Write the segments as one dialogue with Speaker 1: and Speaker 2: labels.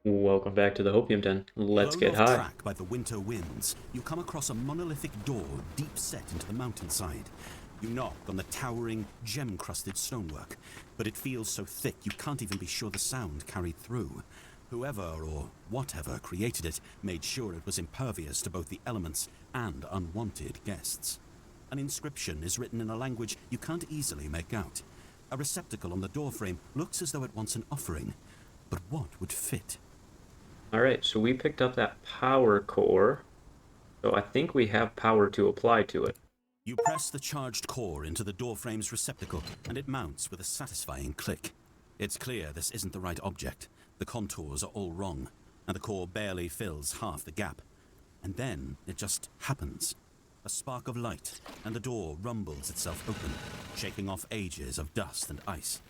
Speaker 1: Welcome back to the Hopium Den. Let's
Speaker 2: Blown
Speaker 1: get
Speaker 2: off
Speaker 1: high.
Speaker 2: track by the winter winds, you come across a monolithic door deep set into the mountainside. You knock on the towering, gem-crusted stonework, but it feels so thick you can't even be sure the sound carried through. Whoever or whatever created it made sure it was impervious to both the elements and unwanted guests. An inscription is written in a language you can't easily make out. A receptacle on the doorframe looks as though it wants an offering, but what would fit?
Speaker 1: Alright, so we picked up that power core. So I think we have power to apply to it.
Speaker 2: You press the charged core into the doorframe's receptacle, and it mounts with a satisfying click. It's clear this isn't the right object. The contours are all wrong, and the core barely fills half the gap. And then it just happens. A spark of light, and the door rumbles itself open, shaking off ages of dust and ice.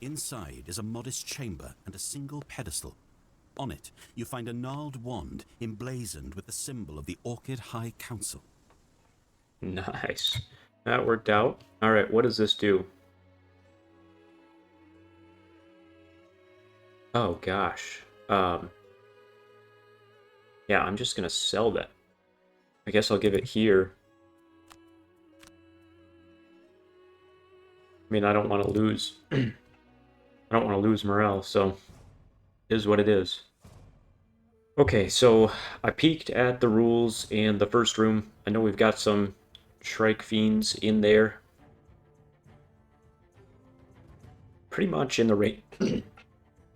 Speaker 2: Inside is a modest chamber and a single pedestal. On it, you find a gnarled wand emblazoned with the symbol of the Orchid High Council.
Speaker 1: Nice. That worked out. Alright, what does this do? Oh gosh. Yeah, I'm just gonna sell that. I guess I'll give it here. I mean, I don't want to lose. I don't want to lose morale, so it is what it is. Okay, so I peeked at the rules in the first room. I know we've got some Shrike Fiends in there. Pretty much in the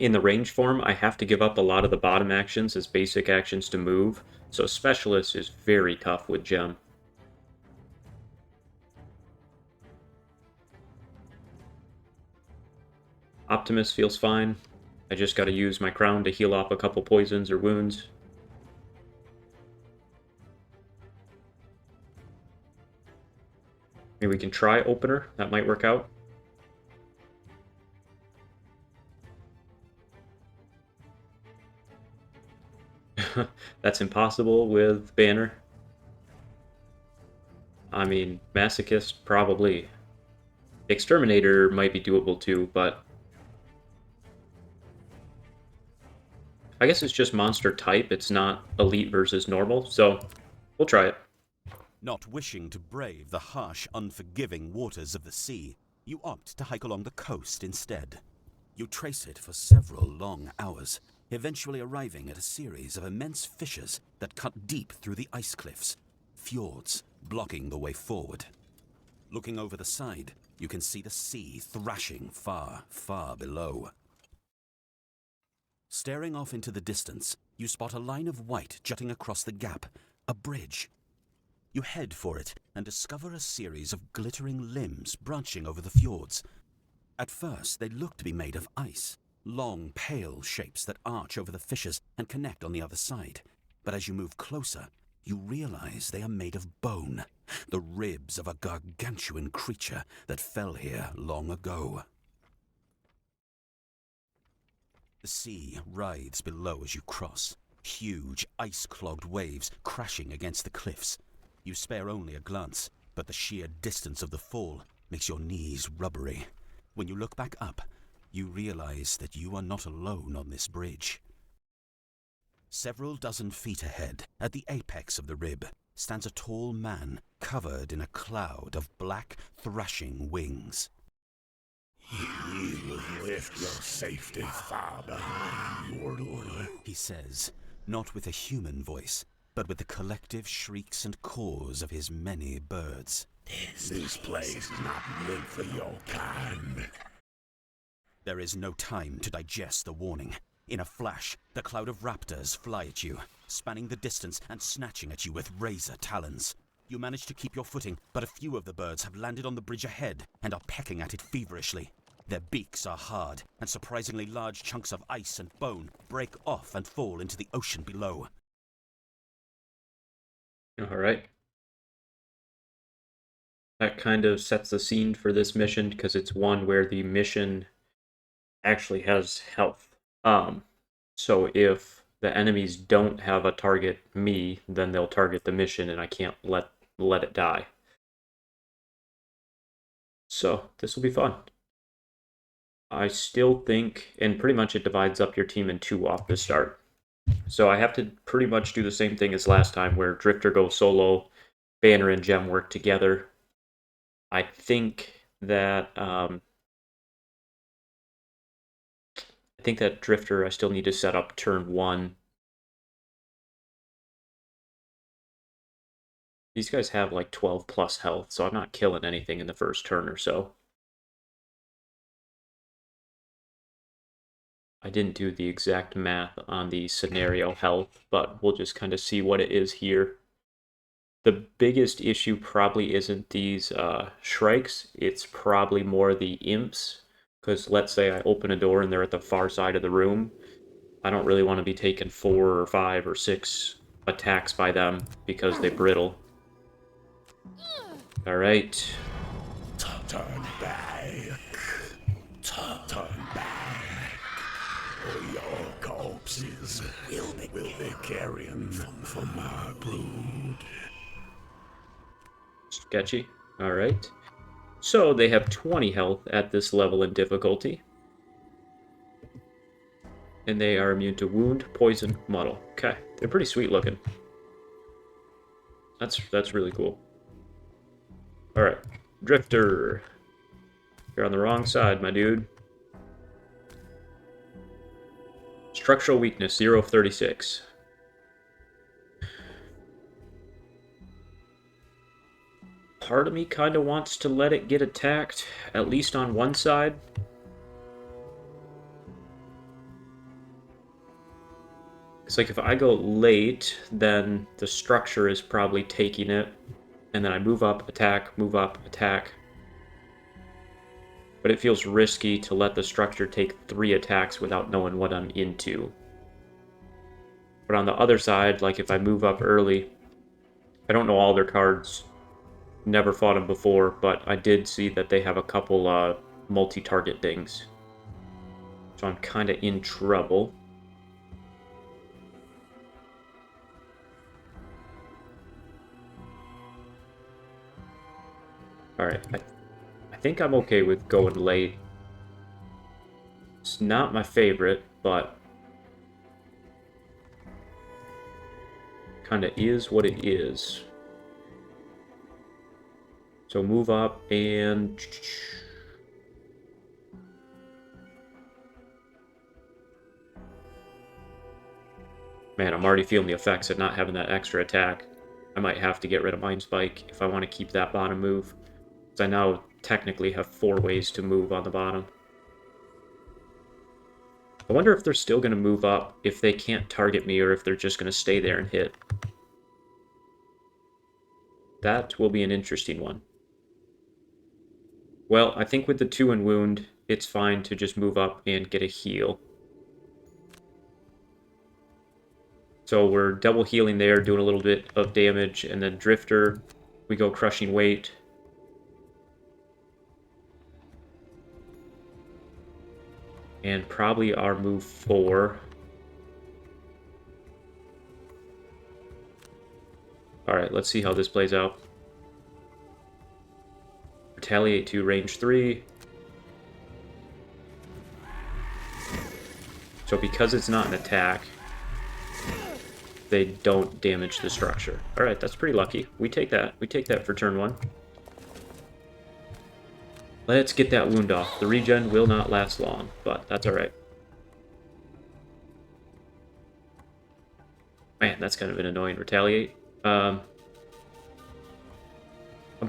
Speaker 1: in the range form, I have to give up a lot of the bottom actions as basic actions to move, so Specialist is very tough with Gem. Optimus feels fine. I just gotta use my crown to heal off a couple poisons or wounds. Maybe we can try Opener, that might work out. That's impossible with Banner. I mean, Masochist, probably. Exterminator might be doable too, but I guess it's just monster type, it's not elite versus normal, so we'll try it.
Speaker 2: Not wishing to brave the harsh, unforgiving waters of the sea, you opt to hike along the coast instead. You trace it for several long hours, eventually arriving at a series of immense fissures that cut deep through the ice cliffs, fjords blocking the way forward. Looking over the side, you can see the sea thrashing far, far below. Staring off into the distance, you spot a line of white jutting across the gap, a bridge. You head for it and discover a series of glittering limbs branching over the fjords. At first, they look to be made of ice, long, pale shapes that arch over the fissures and connect on the other side. But as you move closer, you realize they are made of bone, the ribs of a gargantuan creature that fell here long ago. The sea writhes below as you cross, huge ice-clogged waves crashing against the cliffs. You spare only a glance, but the sheer distance of the fall makes your knees rubbery. When you look back up, you realize that you are not alone on this bridge. Several dozen feet ahead, at the apex of the rib, stands a tall man covered in a cloud of black, thrashing wings.
Speaker 3: "You will lift your safety far behind, mortal,"
Speaker 2: he says, not with a human voice, but with the collective shrieks and caws of his many birds.
Speaker 3: "This place is not meant for your kind."
Speaker 2: There is no time to digest the warning. In a flash, the cloud of raptors fly at you, spanning the distance and snatching at you with razor talons. You manage to keep your footing, but a few of the birds have landed on the bridge ahead and are pecking at it feverishly. Their beaks are hard, and surprisingly large chunks of ice and bone break off and fall into the ocean below.
Speaker 1: Alright. That kind of sets the scene for this mission, because it's one where the mission actually has health. So if the enemies don't have a target me, then they'll target the mission, and I can't let it die. So this will be fun. I still think, and pretty much it divides up your team in two off the start. So I have to pretty much do the same thing as last time, where Drifter goes solo, Banner and Gem work together. I think that Drifter I still need to set up turn 1. These guys have like 12 plus health, so I'm not killing anything in the first turn or so. I didn't do the exact math on the scenario health, but we'll just kind of see what it is here. The biggest issue probably isn't these shrikes, it's probably more the imps, because let's say I open a door and they're at the far side of the room. I don't really want to be taking 4 or 5 or 6 attacks by them because they brittle. Alright.
Speaker 3: Turn back. Turn back. Or your corpses will be carrying from my brood.
Speaker 1: Sketchy. Alright. So they have 20 health at this level in difficulty. And they are immune to wound, poison, muddle. Okay. They're pretty sweet looking. That's really cool. Alright. Drifter. You're on the wrong side, my dude. Structural weakness, 0 of 36. Part of me kind of wants to let it get attacked, at least on one side. It's like if I go late, then the structure is probably taking it. And then I move up, attack, move up, attack. But it feels risky to let the structure take 3 attacks without knowing what I'm into. But on the other side, like if I move up early, I don't know all their cards. Never fought them before, but I did see that they have a couple multi-target things. So I'm kind of in trouble. Alright, I think I'm okay with going late. It's not my favorite, but kind of is what it is. So move up and... Man, I'm already feeling the effects of not having that extra attack. I might have to get rid of Mind Spike if I want to keep that bottom move. Because I now technically have 4 ways to move on the bottom. I wonder if they're still going to move up if they can't target me or if they're just going to stay there and hit. That will be an interesting one. Well, I think with the 2 in wound, it's fine to just move up and get a heal. So we're double healing there, doing a little bit of damage, and then Drifter, we go crushing weight. And probably our move 4. Alright, let's see how this plays out. Retaliate to range 3. So because it's not an attack, they don't damage the structure. Alright, that's pretty lucky. We take that. We take that for turn 1. Let's get that wound off. The regen will not last long, but that's alright. Man, that's kind of an annoying retaliate. I'm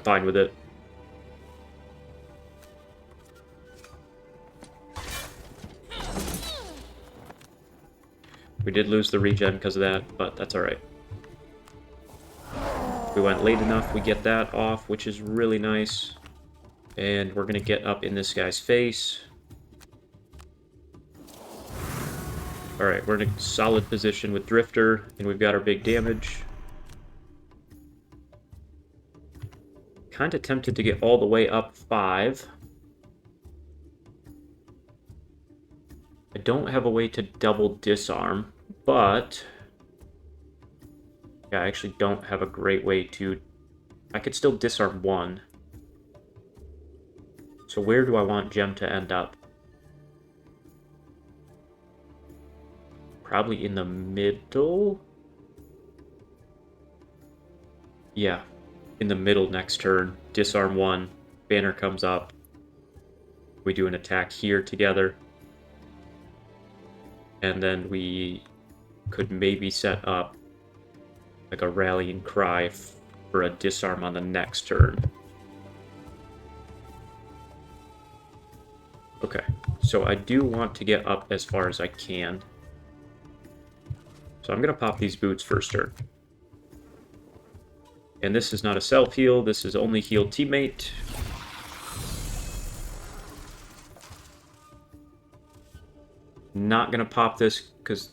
Speaker 1: fine with it. We did lose the regen because of that, but that's alright. We went late enough, we get that off, which is really nice. And we're going to get up in this guy's face. Alright, we're in a solid position with Drifter, and we've got our big damage. Kind of tempted to get all the way up 5. I don't have a way to double disarm, but... yeah, I actually don't have a great way to... I could still disarm 1. So where do I want Gem to end up? Probably in the middle. Yeah, in the middle next turn. Disarm one. Banner comes up. We do an attack here together. And then we could maybe set up like a rallying cry for a disarm on the next turn. Okay, so I do want to get up as far as I can. So I'm going to pop these boots first turn. And this is not a self-heal, this is only heal teammate. Not going to pop this because,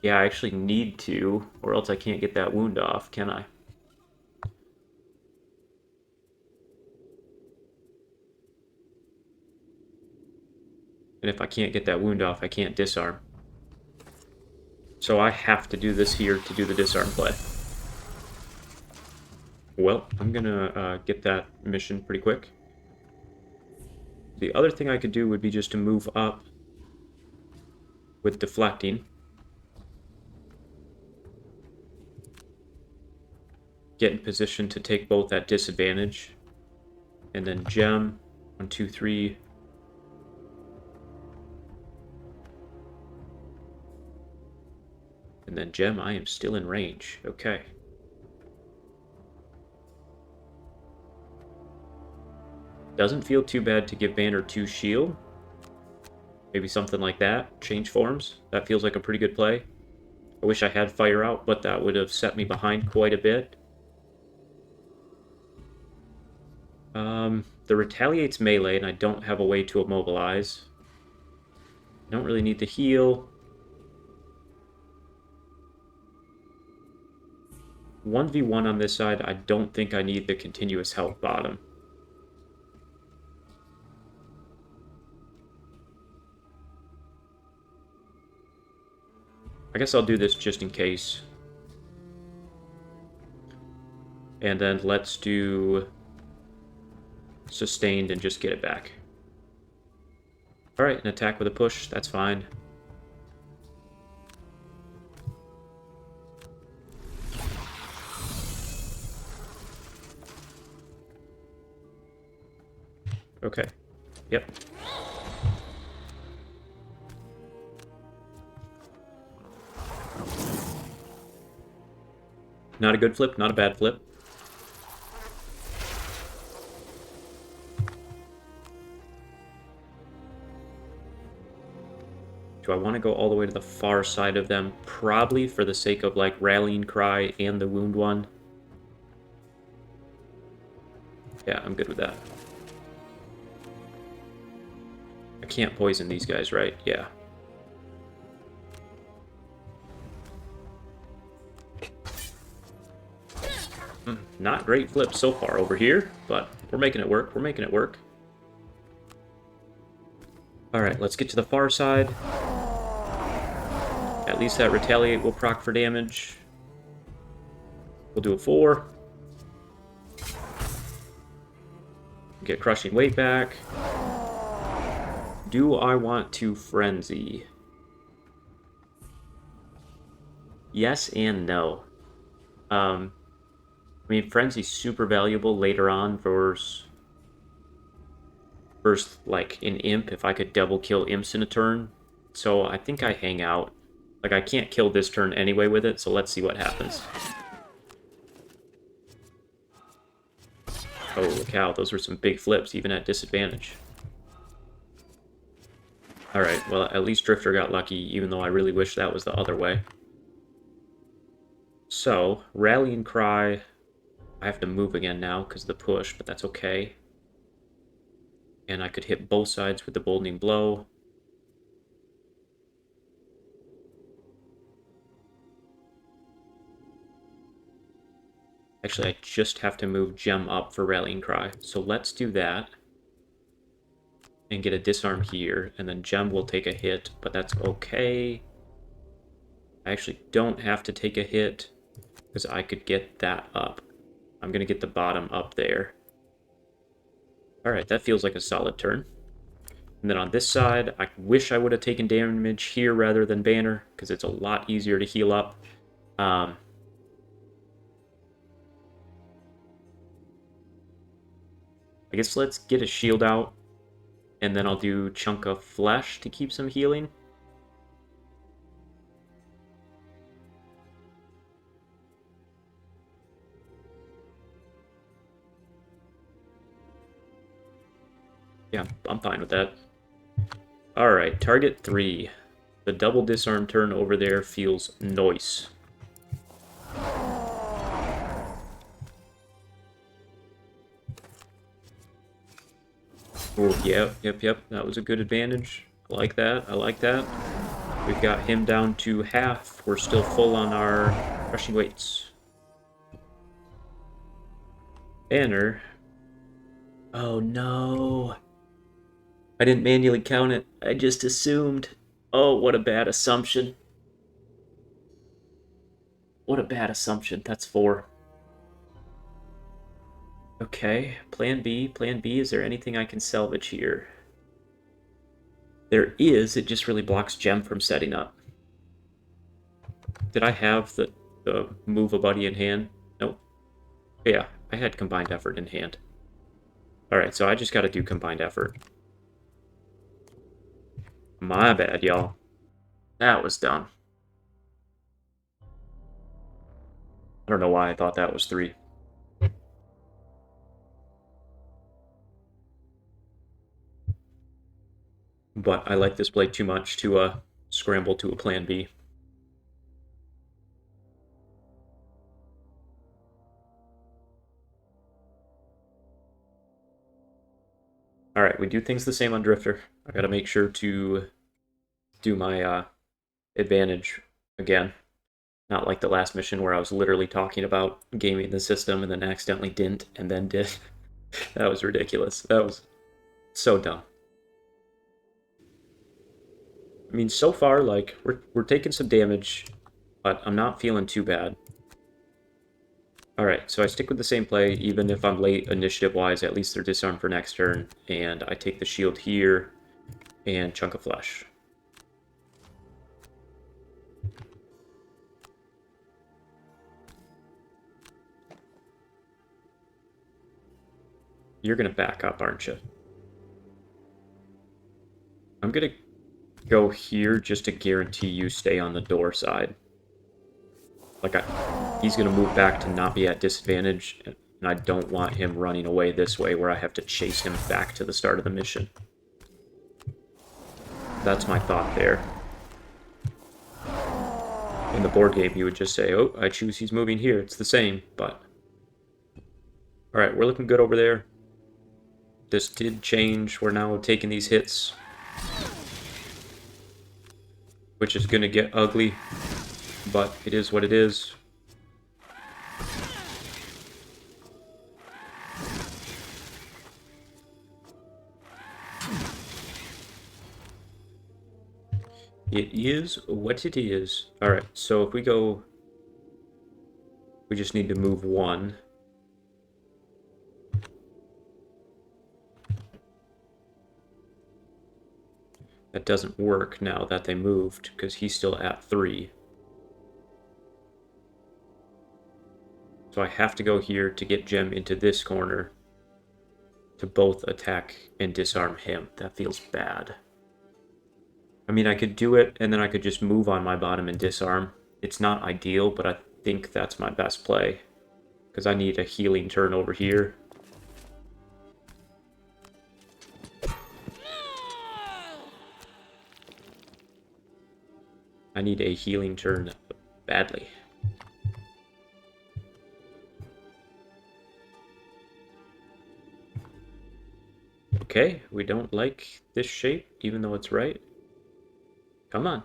Speaker 1: yeah, I actually need to, or else I can't get that wound off, can I? And if I can't get that wound off, I can't disarm. So I have to do this here to do the disarm play. Well, I'm gonna get that mission pretty quick. The other thing I could do would be just to move up with deflecting. Get in position to take both at disadvantage. And then gem. 1, 2, 3. And then gem, I am still in range. Okay. Doesn't feel too bad to give Banner 2 shield. Maybe something like that. Change forms. That feels like a pretty good play. I wish I had fire out, but that would have set me behind quite a bit. The retaliate's melee, and I don't have a way to immobilize. I don't really need the heal. 1v1 on this side, I don't think I need the continuous health bottom. I guess I'll do this just in case. And then let's do sustained and just get it back. Alright, an attack with a push, that's fine. Okay, yep. Not a good flip, not a bad flip. Do I want to go all the way to the far side of them? Probably for the sake of like rallying cry and the wound one. Yeah, I'm good with that. I can't poison these guys, right? Yeah. Not great flips so far over here, but we're making it work. We're making it work. Alright, let's get to the far side. At least that retaliate will proc for damage. We'll do a 4. Get crushing weight back. Do I want to frenzy? Yes and no. I mean, frenzy's super valuable later on versus like an imp if I could double kill imps in a turn. So I think I hang out. Like, I can't kill this turn anyway with it, so let's see what happens. Holy cow, those were some big flips, even at disadvantage. Alright, well, at least Drifter got lucky, even though I really wish that was the other way. So, Rallying Cry. I have to move again now because of the push, but that's okay. And I could hit both sides with the boldening blow. Actually, I just have to move Gem up for Rallying Cry. So let's do that. And get a disarm here, and then Gem will take a hit, but that's okay. I actually don't have to take a hit, because I could get that up. I'm going to get the bottom up there. Alright, that feels like a solid turn. And then on this side, I wish I would have taken damage here rather than banner, because it's a lot easier to heal up. I guess let's get a shield out, and then I'll do chunk of flesh to keep some healing. Yeah, I'm fine with that. Alright, target 3. The double disarm turn over there feels nice. Oh, yep. That was a good advantage. I like that. I like that. We've got him down to half. We're still full on our crushing weights. Banner. Oh, no. I didn't manually count it. I just assumed. Oh, what a bad assumption. What a bad assumption. That's 4. Okay, plan B. Plan B, is there anything I can salvage here? There is, it just really blocks Gem from setting up. Did I have the move a buddy in hand? Nope. Yeah, I had combined effort in hand. Alright, so I just gotta do combined effort. My bad, y'all. That was dumb. I don't know why I thought that was 3. But I like this blade too much to scramble to a plan B. Alright, we do things the same on Drifter. I gotta make sure to do my advantage again. Not like the last mission where I was literally talking about gaming the system and then accidentally didn't and then did. That was ridiculous. That was so dumb. I mean, so far, like, we're taking some damage, but I'm not feeling too bad. Alright, so I stick with the same play, even if I'm late initiative-wise, at least they're disarmed for next turn, and I take the shield here, and chunk of flesh. You're gonna back up, aren't you? I'm gonna go here just to guarantee you stay on the door side. Like, he's going to move back to not be at disadvantage, and I don't want him running away this way where I have to chase him back to the start of the mission. That's my thought there. In the board game, you would just say, oh, I choose he's moving here. It's the same, but... Alright, we're looking good over there. This did change. We're now taking these hits, which is going to get ugly, but it is what it is. It is what it is. Alright, so if we go... We just need to move 1. That doesn't work now that they moved, because he's still at 3. So I have to go here to get Gem into this corner to both attack and disarm him. That feels bad. I mean, I could do it, and then I could just move on my bottom and disarm. It's not ideal, but I think that's my best play. Because I need a healing turn over here. I need a healing turn badly. Okay, we don't like this shape, even though it's right. Come on.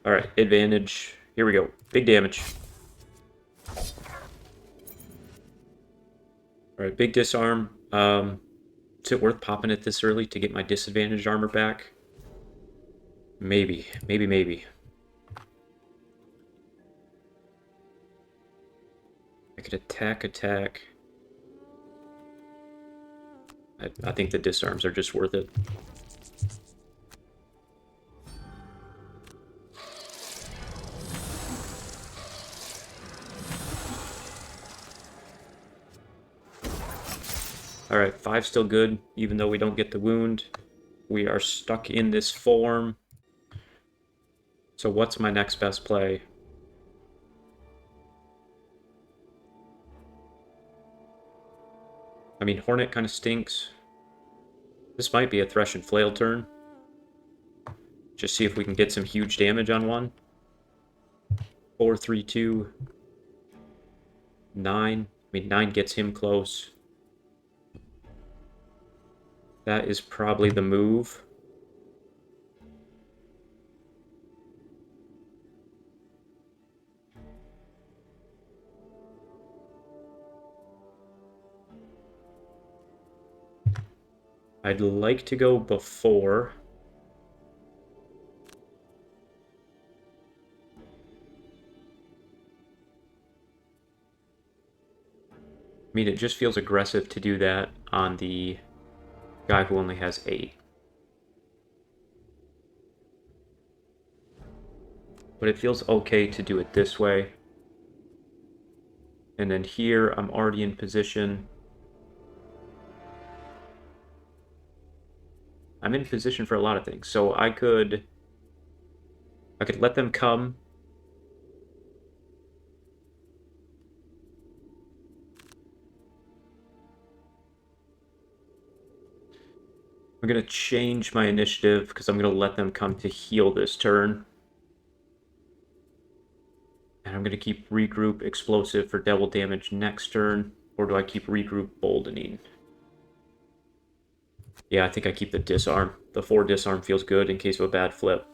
Speaker 1: Alright, advantage. Here we go. Big damage. Alright, big disarm. Is it worth popping it this early to get my disadvantaged armor back? Maybe. Maybe. I could attack. I think the disarms are just worth it. Alright, 5 still good, even though we don't get the wound. We are stuck in this form. So what's my next best play? I mean, Hornet kind of stinks. This might be a Thresh and Flail turn. Just see if we can get some huge damage on one. 4, 3, 2, 9. I mean, 9 gets him close. That is probably the move. I'd like to go before. I mean, it just feels aggressive to do that on the guy who only has 8. But it feels okay to do it this way. And then here, I'm already in position. I'm in position for a lot of things. So I could let them come. I'm going to change my initiative because I'm going to let them come to heal this turn. And I'm going to keep regroup explosive for double damage next turn. Or do I keep regroup boldening? Yeah, I think I keep the disarm. The 4 disarm feels good in case of a bad flip.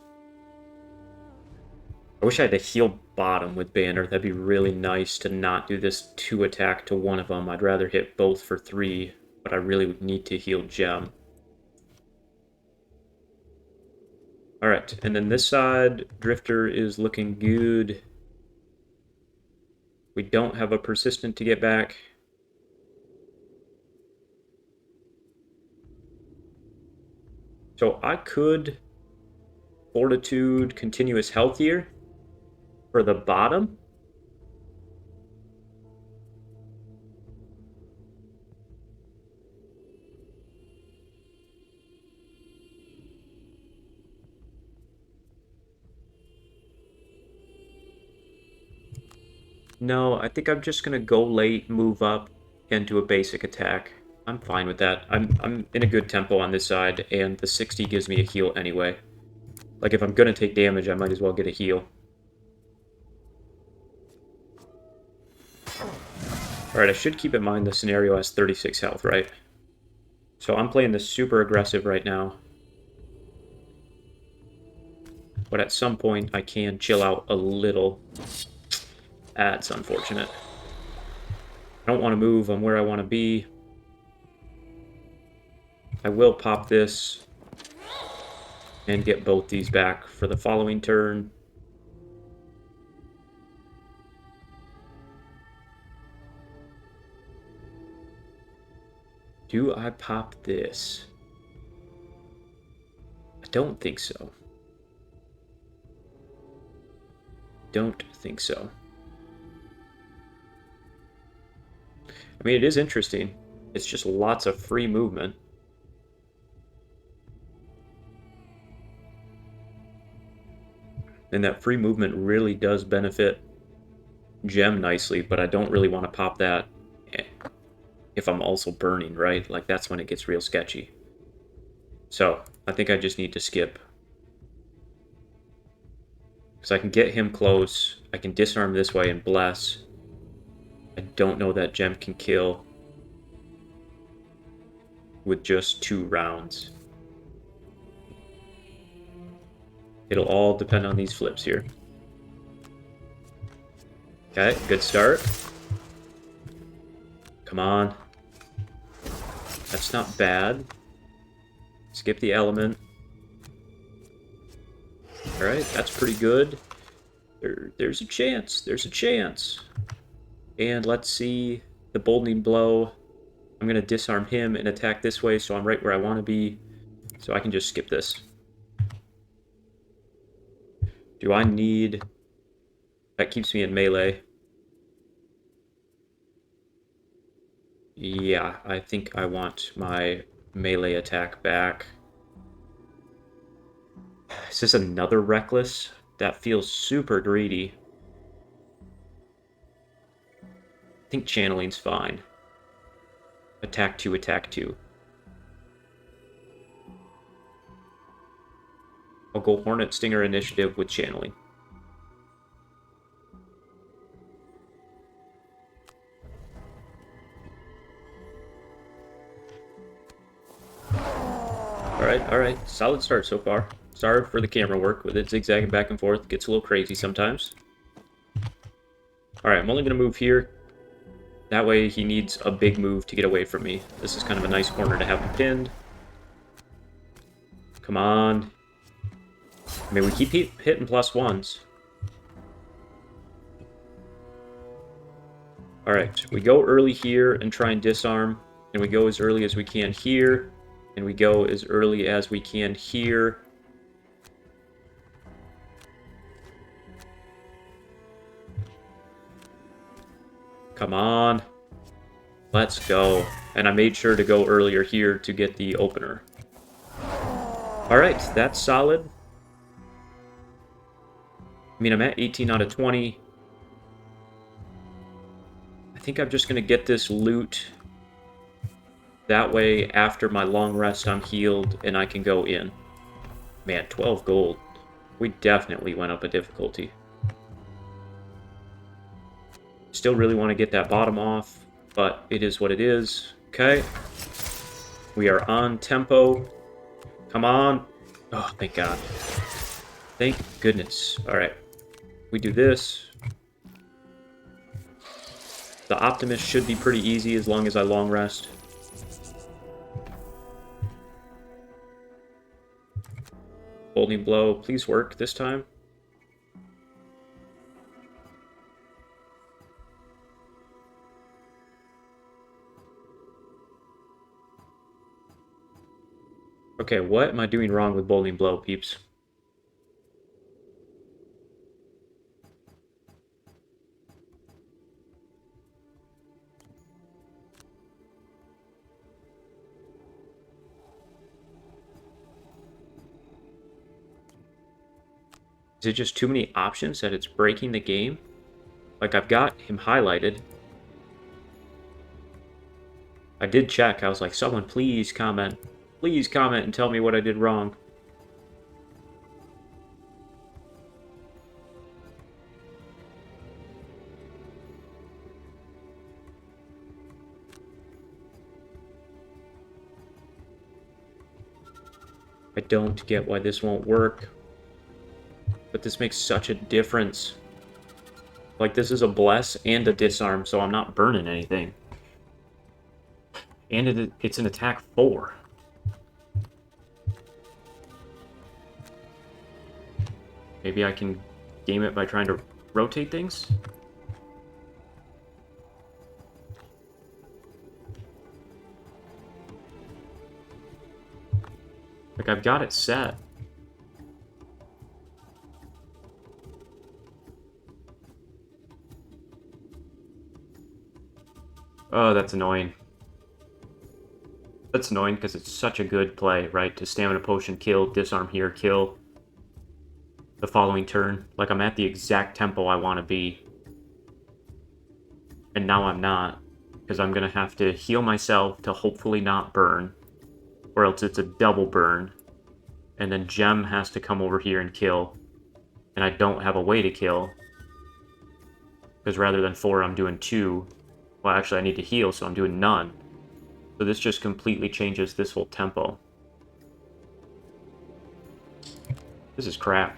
Speaker 1: I wish I had to heal bottom with banner. That'd be really nice to not do this 2 attack to one of them. I'd rather hit both for 3, but I really would need to heal gem. Alright, and then this side, Drifter is looking good. We don't have a persistent to get back. So I could Fortitude Continuous Health here for the bottom. No, I think I'm just gonna go late, move up, and do a basic attack. I'm fine with that. I'm in a good tempo on this side, and the 60 gives me a heal anyway. Like, if I'm gonna take damage, I might as well get a heal. Alright, I should keep in mind the scenario has 36 health, right? So I'm playing this super aggressive right now. But at some point, I can chill out a little. That's unfortunate. I don't want to move. I'm where I want to be. I will pop this and get both these back for the following turn. Do I pop this? I don't think so. Don't think so. I mean, it is interesting. It's just lots of free movement. And that free movement really does benefit gem nicely, but I don't really want to pop that if I'm also burning, right? Like, that's when it gets real sketchy. So, I think I just need to skip. Because I can get him close. I can disarm this way and bless. I don't know that gem can kill with just 2 rounds. It'll all depend on these flips here. Okay, good start. Come on. That's not bad. Skip the element. Alright, that's pretty good. There's a chance. There's a chance. And let's see the boldening blow. I'm going to disarm him and attack this way, so I'm right where I want to be. So I can just skip this. Do I need... That keeps me in melee. Yeah, I think I want my melee attack back. Is this another reckless? That feels super greedy. I think channeling's fine. Attack 2, attack 2. I'll go Hornet Stinger initiative with channeling. Alright. Solid start so far. Sorry for the camera work with it zigzagging back and forth. Gets a little crazy sometimes. Alright, I'm only going to move here. That way he needs a big move to get away from me. This is kind of a nice corner to have him pinned. Come on. I mean, we keep hitting +1s. Alright, we go early here and try and disarm. And we go as early as we can here. And we go as early as we can here. Come on. Let's go. And I made sure to go earlier here to get the opener. Alright, that's solid. I mean, I'm at 18 out of 20. I think I'm just going to get this loot. That way, after my long rest, I'm healed and I can go in. Man, 12 gold. We definitely went up a difficulty. Still really want to get that bottom off, but it is what it is. Okay. We are on tempo. Come on. Oh, thank God. Thank goodness. Alright. We do this. The Optimist should be pretty easy as long as I long rest. Boldening blow, please work this time. Okay, what am I doing wrong with boldening blow, peeps? Is it just too many options that it's breaking the game? Like, I've got him highlighted. I did check. I was like, someone please comment. Please comment and tell me what I did wrong. I don't get why this won't work. But this makes such a difference. Like, this is a bless and a disarm, so I'm not burning anything. And it's an attack 4. Maybe I can game it by trying to rotate things? Like, I've got it set. Oh, that's annoying. That's annoying because it's such a good play, right? To stamina potion, kill, disarm here, kill. The following turn. Like, I'm at the exact tempo I want to be. And now I'm not. Because I'm going to have to heal myself to hopefully not burn. Or else it's a double burn. And then Gem has to come over here and kill. And I don't have a way to kill. Because rather than 4, I'm doing 2. Well, actually, I need to heal, so I'm doing none. So this just completely changes this whole tempo. This is crap.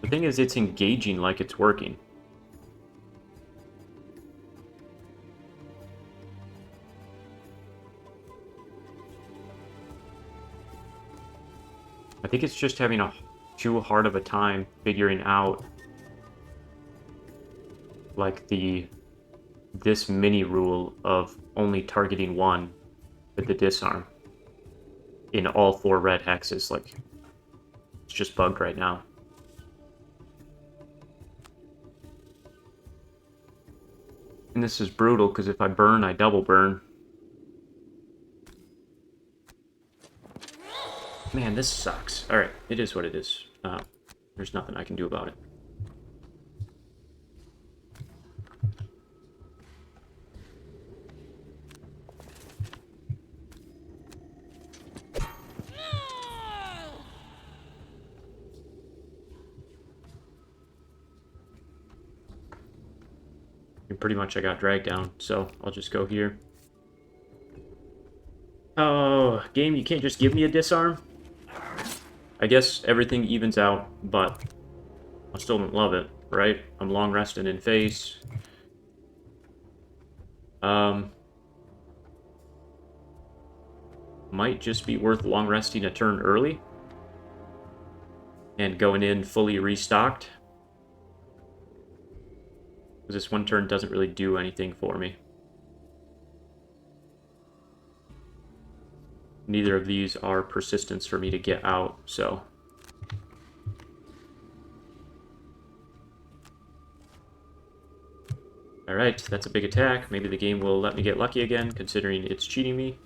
Speaker 1: The thing is, it's engaging like it's working. I think it's just having too hard of a time figuring out like this mini rule of only targeting one with the disarm in all 4 red hexes. Like, it's just bugged right now. And this is brutal because if I burn, I double burn. Man, this sucks. Alright, it is what it is. There's nothing I can do about it. And pretty much I got dragged down, so I'll just go here. Oh, game, you can't just give me a disarm? I guess everything evens out, but I still don't love it, right? I'm long rested in face. Might just be worth long resting a turn early and going in fully restocked. Because this one turn doesn't really do anything for me. Neither of these are persistence for me to get out, so... Alright, that's a big attack. Maybe the game will let me get lucky again, considering it's cheating me.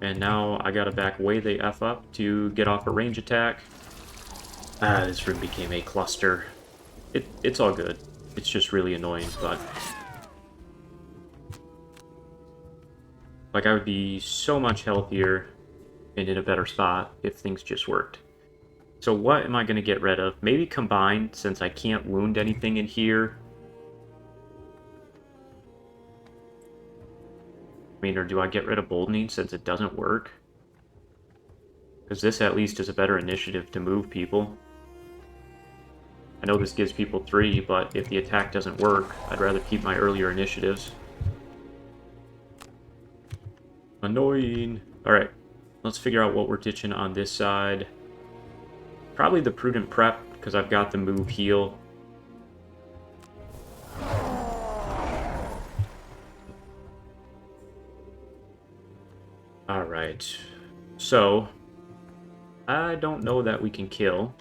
Speaker 1: And now I gotta back way the F up to get off a range attack. Ah, this room became a cluster. It's all good. It's just really annoying, but... Like, I would be so much healthier and in a better spot if things just worked. So what am I going to get rid of? Maybe combined, since I can't wound anything in here. I mean, or do I get rid of boldening since it doesn't work? Because this at least is a better initiative to move people. I know this gives people 3, but if the attack doesn't work, I'd rather keep my earlier initiatives. Annoying. Alright, let's figure out what we're ditching on this side. Probably the prudent prep, because I've got the move heal. Alright, so I don't know that we can kill.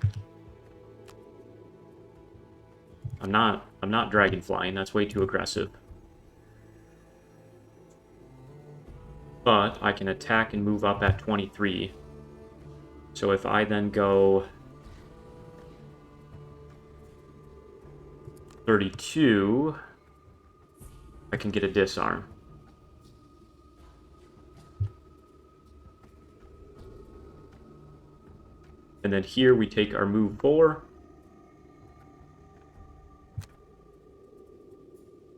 Speaker 1: I'm not dragon flying, that's way too aggressive. But I can attack and move up at 23. So if I then go 32, I can get a disarm. And then here we take our move 4.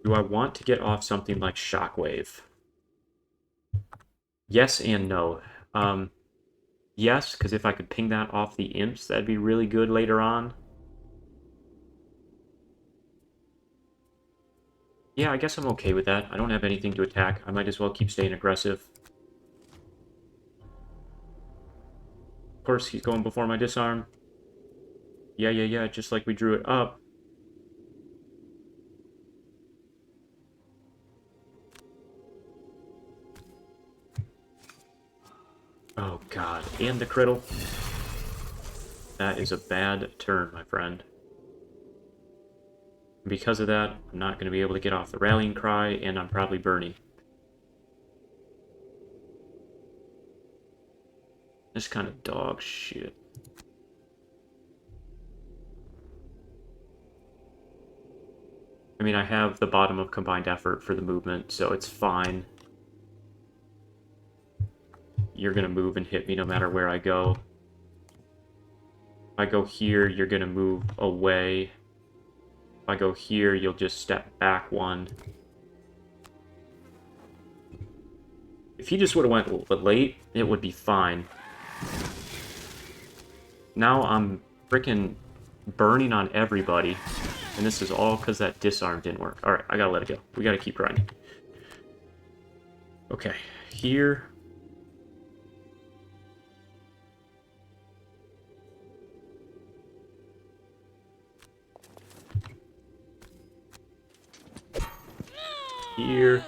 Speaker 1: Do I want to get off something like Shockwave? Yes and no. Yes, because if I could ping that off the imps, that'd be really good later on. Yeah, I guess I'm okay with that. I don't have anything to attack. I might as well keep staying aggressive. Of course, he's going before my disarm. Yeah, just like we drew it up. Oh god, and the crittle. That is a bad turn, my friend. Because of that, I'm not going to be able to get off the rallying cry, and I'm probably burning. This kind of dog shit. I mean, I have the bottom of combined effort for the movement, so it's fine. You're going to move and hit me no matter where I go. If I go here, you're going to move away. If I go here, you'll just step back 1. If he just would have went a little bit late, it would be fine. Now I'm freaking burning on everybody, and this is all because that disarm didn't work. Alright, I gotta let it go. We gotta keep grinding. Okay, here. Here.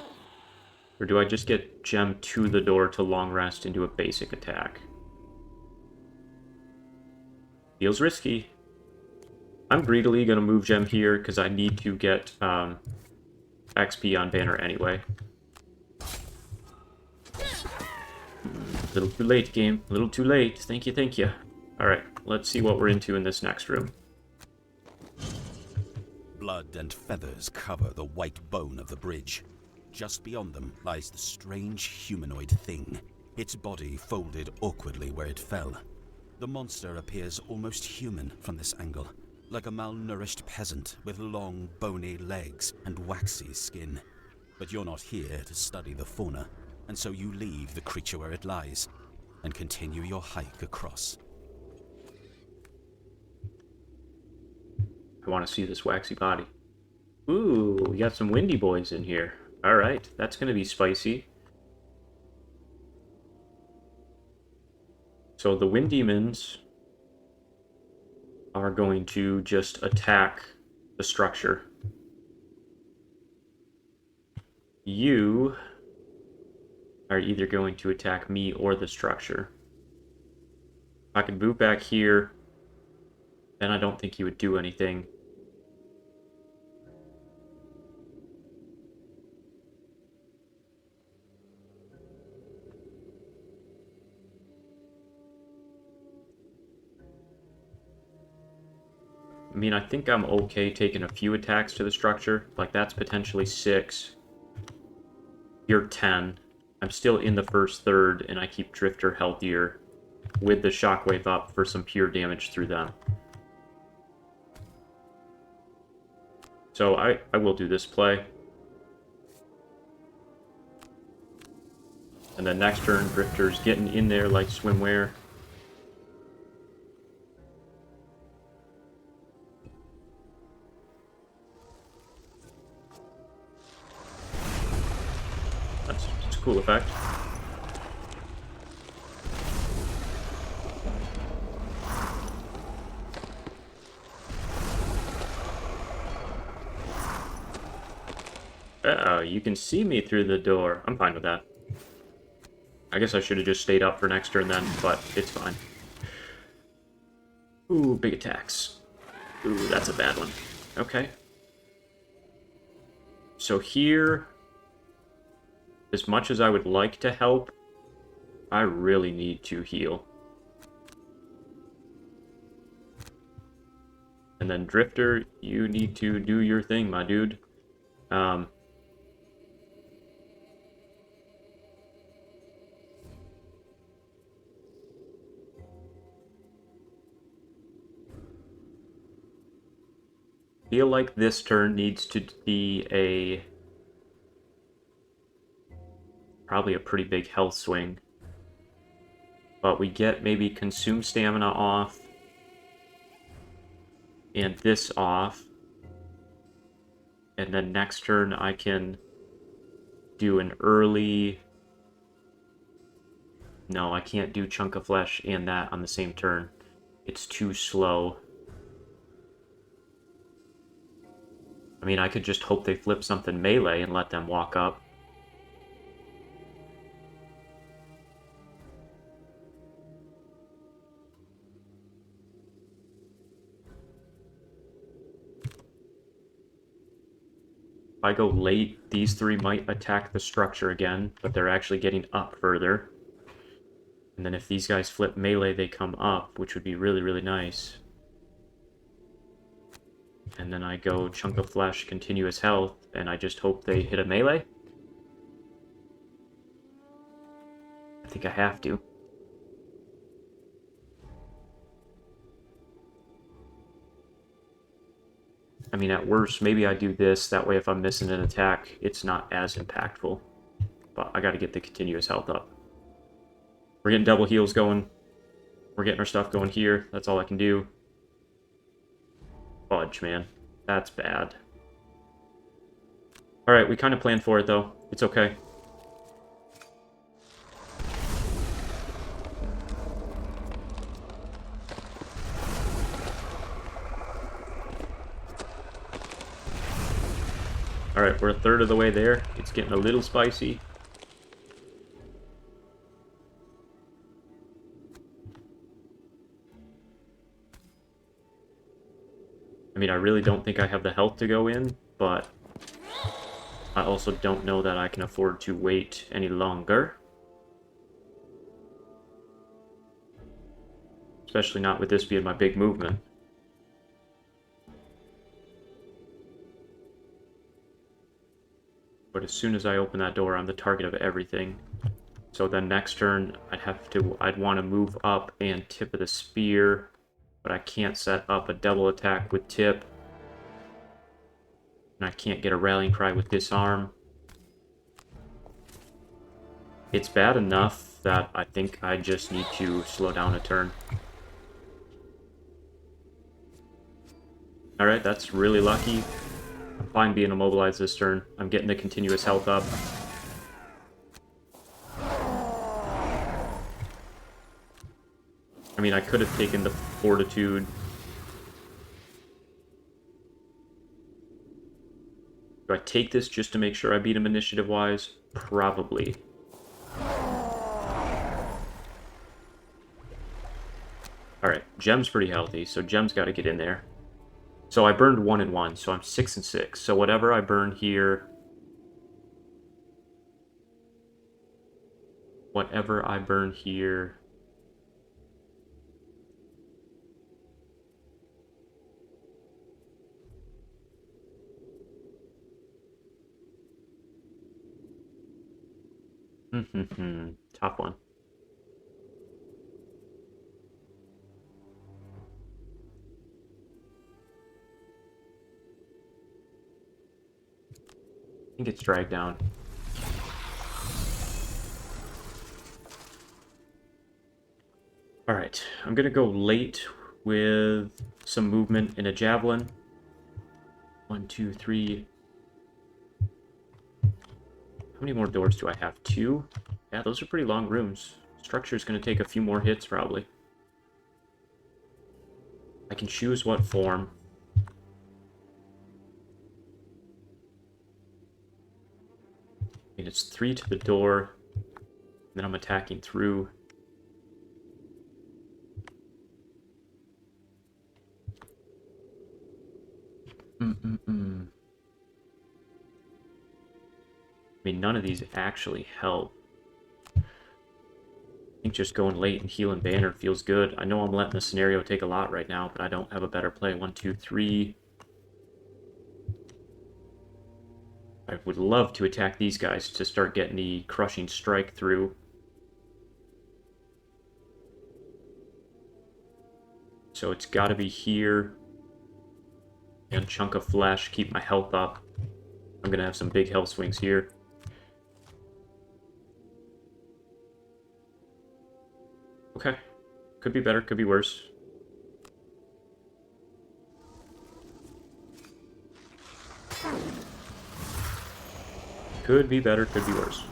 Speaker 1: Or do I just get gem to the door to long rest into a basic attack? Feels risky. I'm greedily going to move gem here because I need to get XP on banner anyway. A little too late, game. A little too late. Thank you, thank you. Alright, let's see what we're into in this next room.
Speaker 2: Blood and feathers cover the white bone of the bridge. Just beyond them lies the strange humanoid thing, its body folded awkwardly where it fell. The monster appears almost human from this angle, like a malnourished peasant with long, bony legs and waxy skin. But you're not here to study the fauna, and so you leave the creature where it lies and continue your hike across.
Speaker 1: I want to see this waxy body. Ooh, we got some windy boys in here. Alright, that's going to be spicy. So the wind demons are going to just attack the structure. You are either going to attack me or the structure. If I could move back here, then I don't think he would do anything. I mean, I think I'm okay taking a few attacks to the structure. Like, that's potentially 6. You're 10. I'm still in the first third, and I keep Drifter healthier with the shockwave up for some pure damage through them. So I will do this play. And then next turn, Drifter's getting in there like swimwear. That's a cool effect. Uh-oh, you can see me through the door. I'm fine with that. I guess I should have just stayed up for next turn then, but it's fine. Ooh, big attacks. Ooh, that's a bad one. Okay. So here, as much as I would like to help, I really need to heal. And then Drifter, you need to do your thing, my dude. Feel like this turn needs to be probably a pretty big health swing. But we get maybe consume stamina off and this off. And then next turn I can do an early... No, I can't do chunk of flesh and that on the same turn. It's too slow. I mean, I could just hope they flip something melee and let them walk up. If I go late, these 3 might attack the structure again, but they're actually getting up further. And then if these guys flip melee, they come up, which would be really, really nice. And then I go chunk of flesh, continuous health, and I just hope they hit a melee. I think I have to. I mean, at worst, maybe I do this. That way, if I'm missing an attack, it's not as impactful. But I gotta get the continuous health up. We're getting double heals going. We're getting our stuff going here. That's all I can do. Fudge, man. That's bad. Alright, we kind of planned for it, though. It's okay. Alright, we're a third of the way there. It's getting a little spicy. I mean, I really don't think I have the health to go in, but I also don't know that I can afford to wait any longer. Especially not with this being my big movement. But as soon as I open that door, I'm the target of everything. So then next turn, I'd want to move up and tip of the spear, but I can't set up a double attack with tip. And I can't get a rallying cry with disarm. It's bad enough that I think I just need to slow down a turn. Alright, that's really lucky. I'm fine being immobilized this turn. I'm getting the continuous health up. I mean, I could have taken the fortitude. Do I take this just to make sure I beat him initiative-wise? Probably. Alright, Gem's pretty healthy, so Gem's got to get in there. So I burned 1 and 1, so I'm 6 and 6. So whatever I burn here... Whatever I burn here... Tough one. I think it's dragged down. Alright, I'm gonna go late with some movement in a javelin. 1, 2, 3. How many more doors do I have? 2? Yeah, those are pretty long rooms. Structure's gonna take a few more hits, probably. I can choose what form. I mean, it's 3 to the door. Then I'm attacking through. I mean, none of these actually help. I think just going late and healing Banner feels good. I know I'm letting the scenario take a lot right now, but I don't have a better play. 1, 2, 3. I would love to attack these guys to start getting the crushing strike through. So it's got to be here. And chunk of flesh, keep my health up. I'm going to have some big health swings here. Okay. Could be better, could be worse. Could be better, could be worse.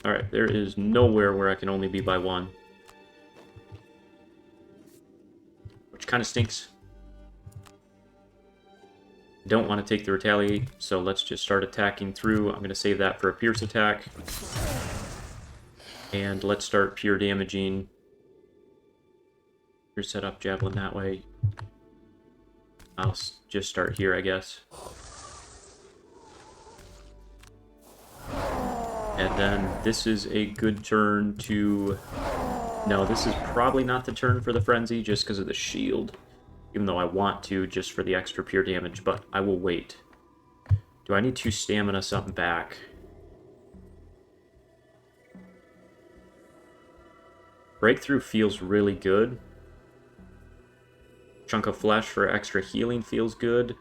Speaker 1: Alright, there is nowhere where I can only be by 1. Which kind of stinks. Don't want to take the retaliate, so let's just start attacking through. I'm going to save that for a pierce attack. And let's start pure damaging. Here, set up javelin that way. I'll just start here, I guess. And then this is a good turn to... No, this is probably not the turn for the Frenzy, just because of the shield. Even though I want to, just for the extra pure damage, but I will wait. Do I need to stamina something back? Breakthrough feels really good. Chunk of flesh for extra healing feels good.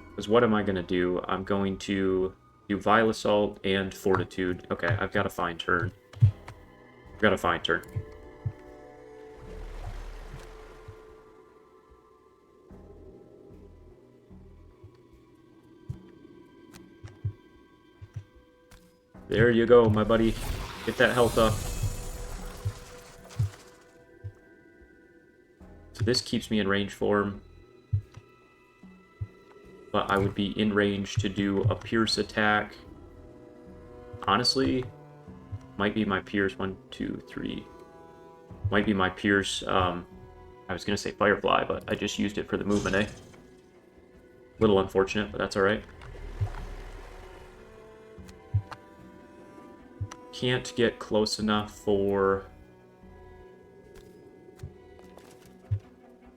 Speaker 1: Because what am I going to do? I'm going to do Vile Assault and Fortitude. Okay, I've got a fine turn. I've got a fine turn. There you go, my buddy. Get that health up. So this keeps me in range for him. But I would be in range to do a pierce attack. Honestly, might be my pierce. 1, 2, 3. Might be my pierce. I was going to say Firefly, but I just used it for the movement, eh? Little unfortunate, but that's alright. Can't get close enough for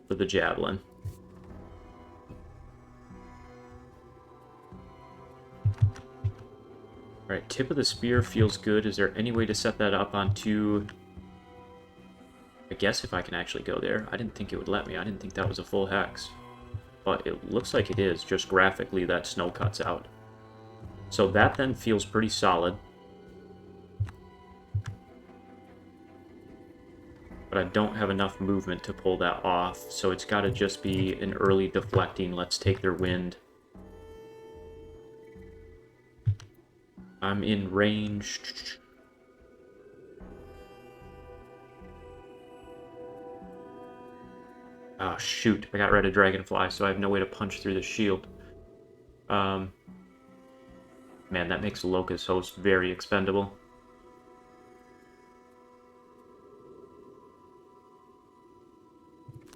Speaker 1: the javelin. Alright, tip of the spear feels good. Is there any way to set that up onto... I guess if I can actually go there. I didn't think it would let me. I didn't think that was a full hex. But it looks like it is. Just graphically, that snow cuts out. So that then feels pretty solid. But I don't have enough movement to pull that off. So it's got to just be an early deflecting. Let's take their wind. I'm in range. Oh, shoot. I got rid of Dragonfly, so I have no way to punch through the shield. Man, that makes Locust Host very expendable.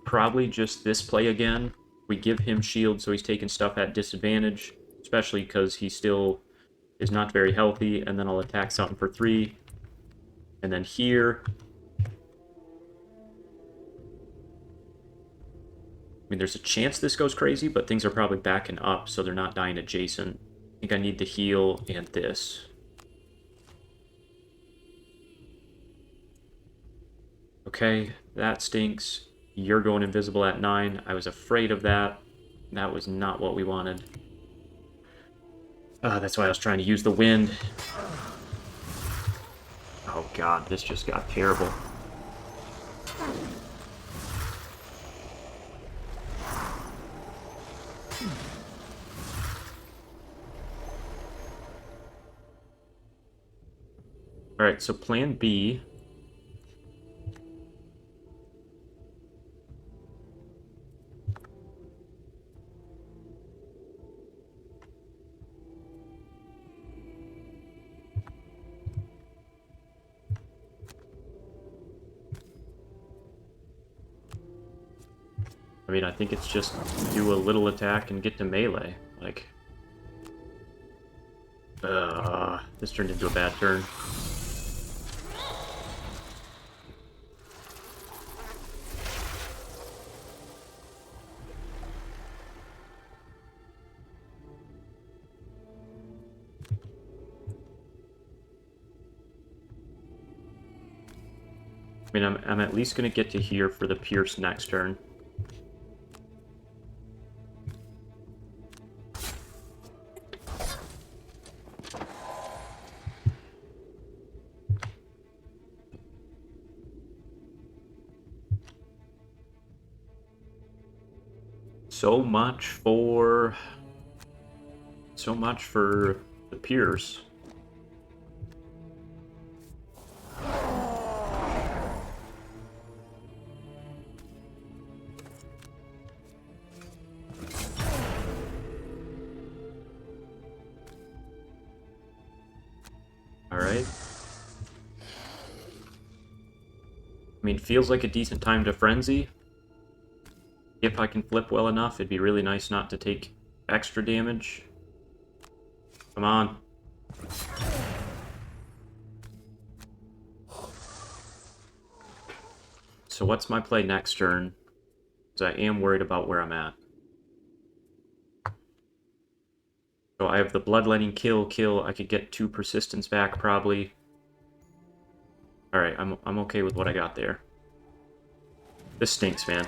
Speaker 1: Probably just this play again. We give him shield, so he's taking stuff at disadvantage, especially because he still is not very healthy, and then I'll attack something for 3. And then here... I mean, there's a chance this goes crazy, but things are probably backing up, so they're not dying adjacent. I think I need to heal and this. Okay, that stinks. You're going invisible at 9. I was afraid of that. That was not what we wanted. That's why I was trying to use the wind. Oh god, this just got terrible. Alright, so plan B. I mean, I think it's just do a little attack and get to melee. Like... this turned into a bad turn. I mean, I'm at least going to get to here for the Pierce next turn. So much for the Pierce. Alright. I mean, feels like a decent time to Frenzy. If I can flip well enough, it'd be really nice not to take extra damage. Come on. So what's my play next turn? Because I am worried about where I'm at. So I have the Bloodletting, kill. I could get 2 persistence back, probably. Alright, I'm okay with what I got there. This stinks, man.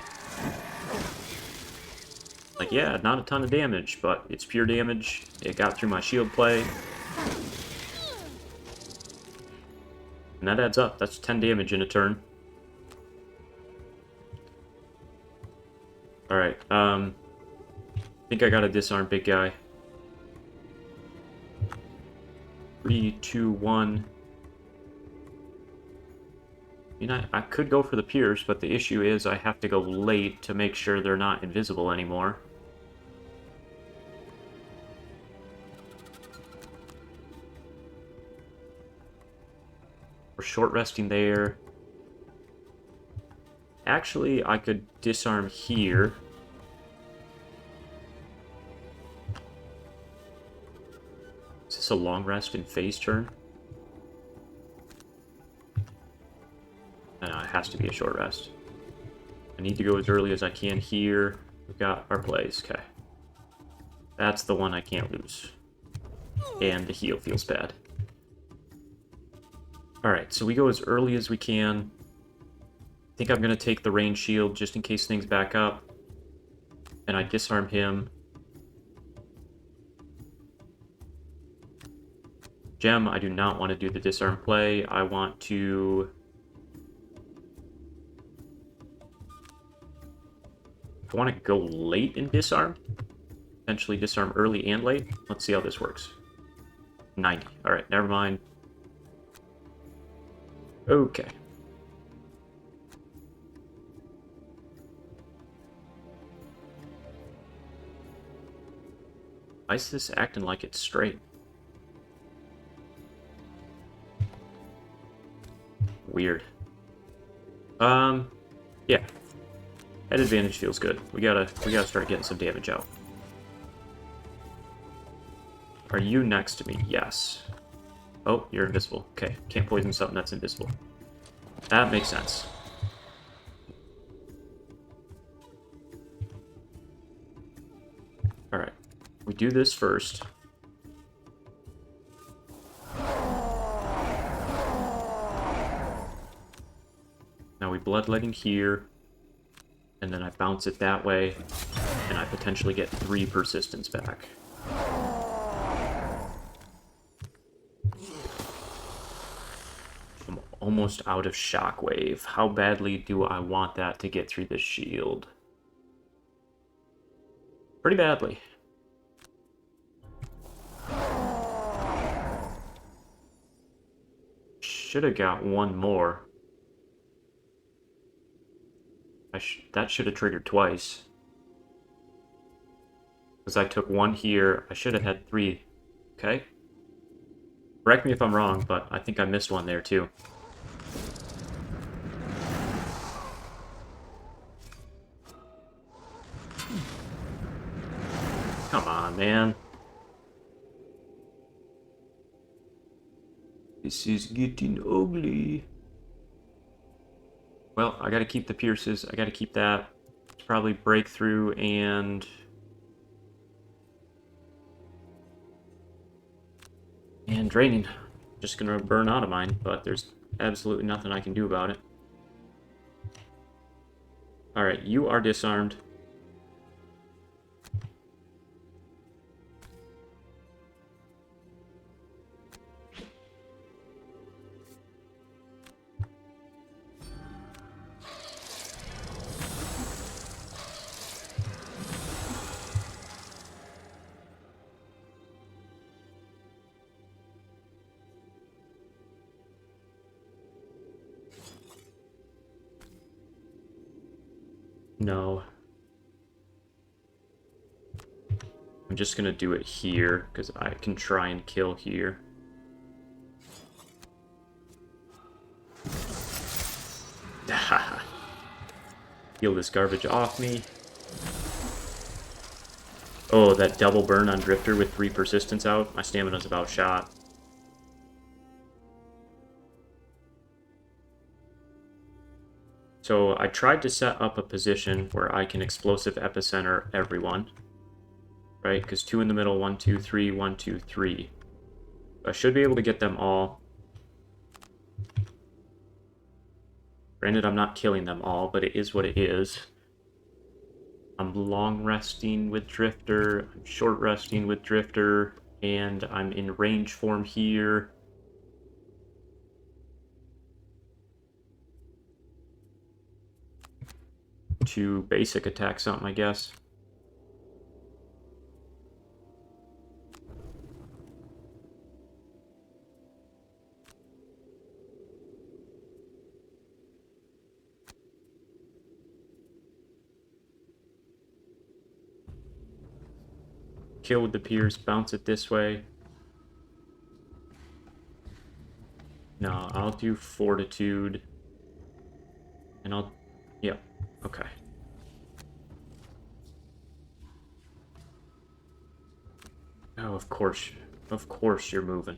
Speaker 1: Like, yeah, not a ton of damage, but it's pure damage. It got through my shield play. And that adds up. That's 10 damage in a turn. Alright, I think I gotta disarm big guy. 3, 2, 1. You know, I could go for the Pierce, but the issue is I have to go late to make sure they're not invisible anymore. We're short resting there. Actually, I could disarm here. Is this a long rest in phase turn? No, it has to be a short rest. I need to go as early as I can here. We've got our plays. Okay. That's the one I can't lose. And the heal feels bad. Alright, so we go as early as we can. I think I'm going to take the range shield just in case things back up. And I disarm him. Gem, I do not want to do the disarm play. I want to... I want to go late in disarm. Potentially disarm early and late. Let's see how this works. 90. Alright, never mind. Okay. Why is this acting like it's straight? Weird. Yeah. Head advantage feels good. We gotta start getting some damage out. Are you next to me? Yes. Oh, you're invisible. Okay, can't poison something that's invisible. That makes sense. Alright. We do this first. Now we bloodletting here. And then I bounce it that way. And I potentially get 3 persistence back. I'm almost out of shockwave. How badly do I want that to get through the shield? Pretty badly. Should have got one more. That should have triggered twice. Because I took one here. I should have had 3. Okay. Correct me if I'm wrong, but I think I missed one there too. Come on, man. This is getting ugly. Well, I gotta keep the pierces. I gotta keep that. It's probably breakthrough and... And draining. Just gonna burn out of mine, but there's absolutely nothing I can do about it. Alright, you are disarmed. No. I'm just gonna do it here, because I can try and kill here. Heal this garbage off me. Oh, that double burn on Drifter with 3 persistence out. My stamina's about shot. So I tried to set up a position where I can explosive epicenter everyone. Right, because 2 in the middle, 1, 2, 3, 1, 2, 3. I should be able to get them all. Granted, I'm not killing them all, but it is what it is. I'm long resting with Drifter, I'm short resting with Drifter, and I'm in range form here. To basic attack something, I guess. kill with the pierce, bounce it this way. No, I'll do fortitude. And I'll... Yep, okay. Oh, of course. Of course you're moving.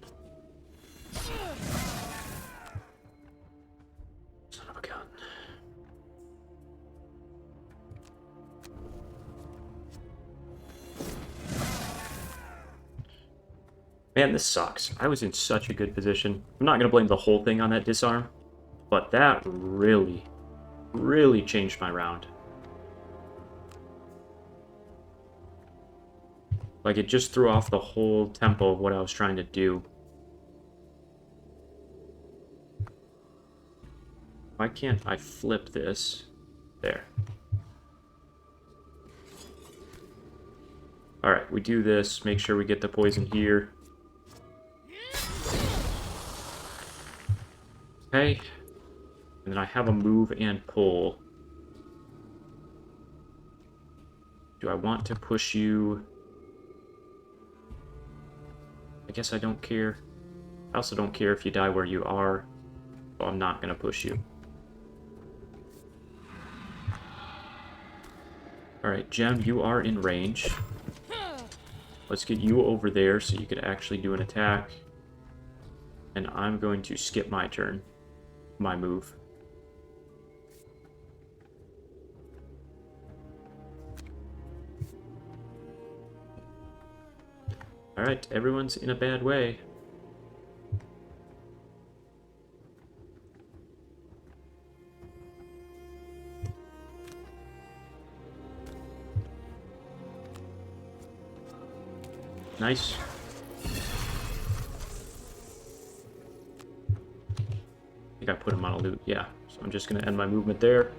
Speaker 1: Son of a gun. Man, this sucks. I was in such a good position. I'm not going to blame the whole thing on that disarm, but that really, really changed my round. Like, it just threw off the whole tempo of what I was trying to do. Why can't I flip this? There. Alright, we do this, make sure we get the poison here. Okay. And then I have a move and pull. Do I want to push you? I guess I don't care. I also don't care if you die where you are, so I'm not going to push you. Alright, Gem, you are in range. Let's get you over there so you could actually do an attack. And I'm going to skip my turn. My move. Alright, everyone's in a bad way. Nice. I think I put him on a loot, yeah. So I'm just going to end my movement there.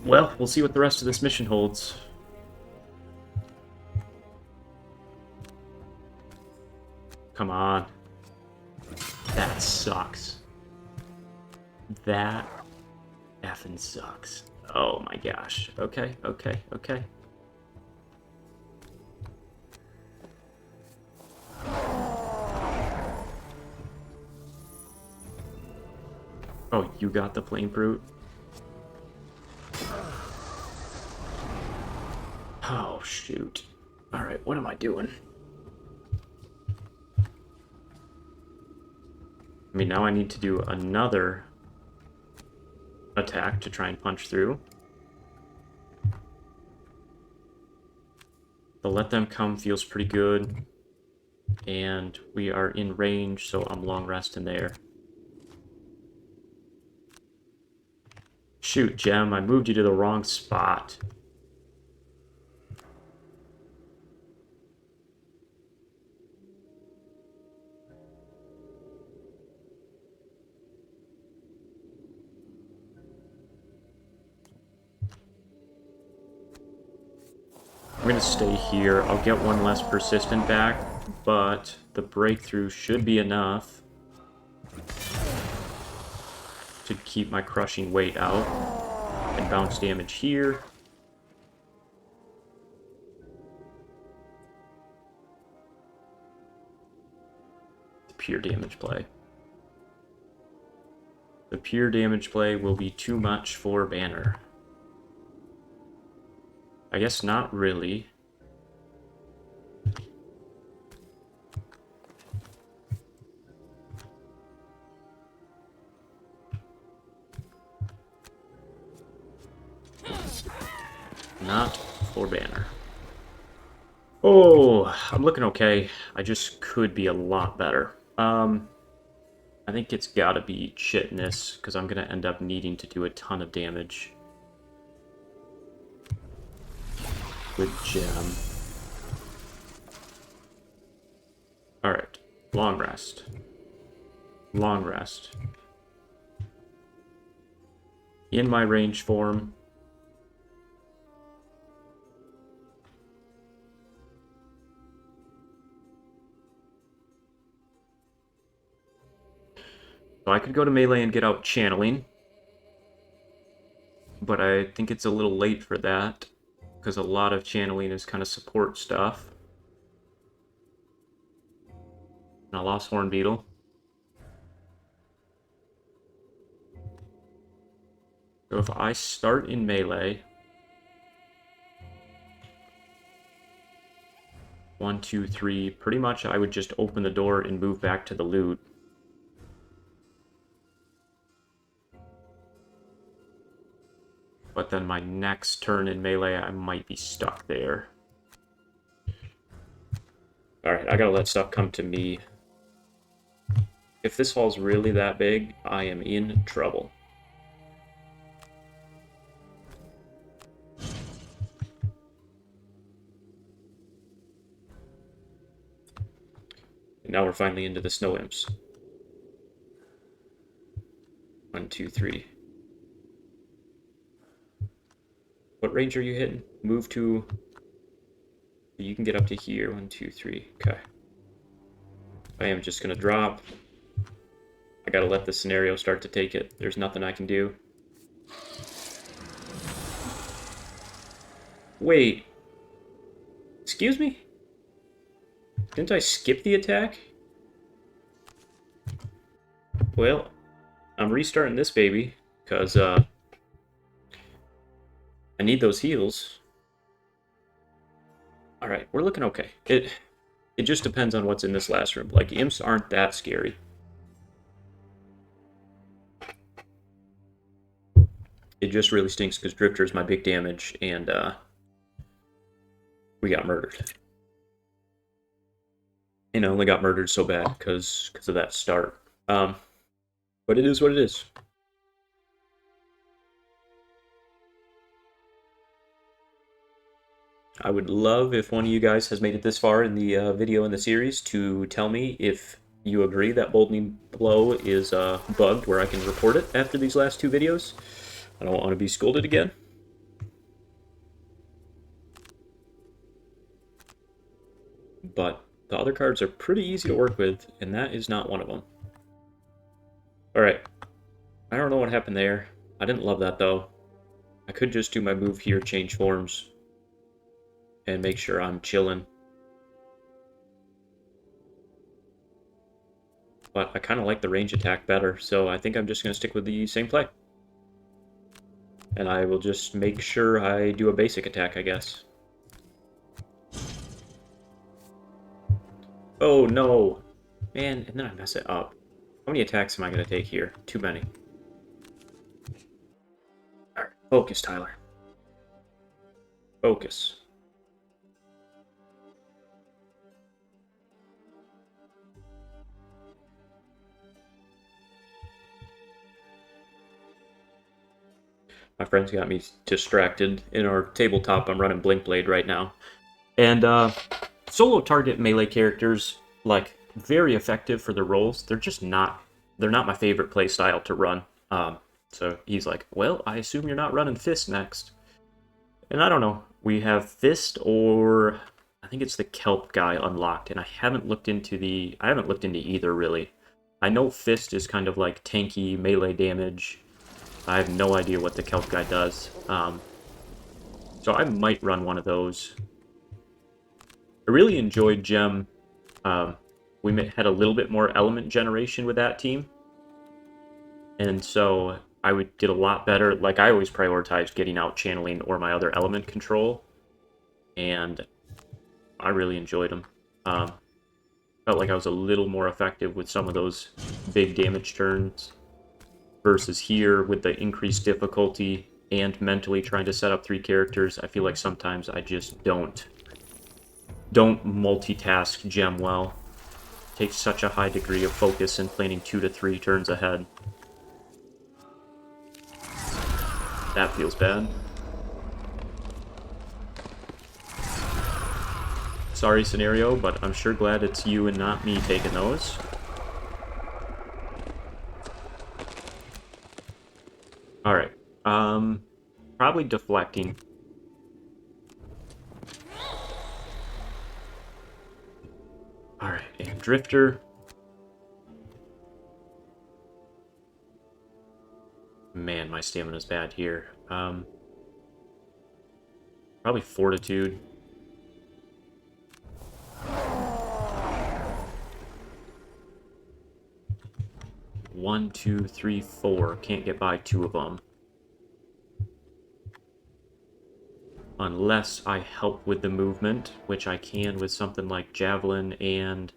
Speaker 1: Well, we'll see what the rest of this mission holds. Come on. That sucks. That effing sucks. Oh my gosh. Okay, okay, okay. Oh, you got the flame brute? Oh, shoot. Alright, what am I doing? I mean, now I need to do another attack to try and punch through. The let them come feels pretty good. And we are in range, so I'm long resting there. Shoot, Gem, I moved you to the wrong spot. I'm going to stay here. I'll get one less persistent back, but the breakthrough should be enough to keep my crushing weight out. And bounce damage here. The pure damage play. The pure damage play will be too much for Banner. I guess not really. Not for Banner. Oh, I'm looking okay. I just could be a lot better. I think it's gotta be Chitness, because I'm gonna end up needing to do a ton of damage with Gem. Alright, long rest. Long rest. In my range form. So I could go to melee and get out channeling. But I think it's a little late for that. because a lot of channeling is kind of support stuff. And I lost Horn Beetle. So if I start in melee, 1, 2, 3, pretty much I would just open the door and move back to the loot. But then my next turn in melee, I might be stuck there. Alright, I gotta let stuff come to me. If this hall's really that big, I am in trouble. And now we're finally into the snow imps. 1, 2, 3. What range are you hitting? Move to... You can get up to here. 1, 2, 3. Okay. I am just gonna drop. I gotta let the scenario start to take it. There's nothing I can do. Wait. Excuse me? Didn't I skip the attack? Well, I'm restarting this baby, because, I need those heals. Alright, we're looking okay. It just depends on what's in this last room. Like, imps aren't that scary. It just really stinks because Drifter is my big damage, and, we got murdered. And I only got murdered so bad because of that start. But it is what it is. I would love if one of you guys has made it this far in the video in the series to tell me if you agree that Boldening Blow is bugged, where I can report it after these last 2 videos. I don't want to be scolded again. But the other cards are pretty easy to work with, and that is not one of them. Alright. I don't know what happened there. I didn't love that, though. I could just do my move here, change forms, and make sure I'm chilling. But I kind of like the range attack better, so I think I'm just going to stick with the same play. And I will just make sure I do a basic attack, I guess. Oh, no! Man, and then I mess it up. How many attacks am I going to take here? Too many. Alright, focus, Tyler. Focus. My friends got me distracted. In our tabletop, I'm running Blink Blade right now. And, solo target melee characters, like, very effective for their roles. They're just not... They're not my favorite playstyle to run. So he's like, well, I assume you're not running Fist next. And I don't know. We have Fist or... I think it's the Kelp guy unlocked, and I haven't looked into either, really. I know Fist is kind of like tanky melee damage. I have no idea what the Kelp guy does. So I might run one of those. I really enjoyed Gem. We had a little bit more element generation with that team. And so I did a lot better. Like, I always prioritized getting out channeling or my other element control. And I really enjoyed them. Felt like I was a little more effective with some of those big damage turns. Versus here, with the increased difficulty and mentally trying to set up 3 characters, I feel like sometimes I just don't multitask Gem well. It takes such a high degree of focus in planning 2 to 3 turns ahead. That feels bad. Sorry, scenario, but I'm sure glad it's you and not me taking those. Alright, probably deflecting. Alright, and Drifter. Man, my stamina's bad here. Probably Probably fortitude. One, two, three, four. Can't get by two of them. Unless I help with the movement, which I can with something like javelin and...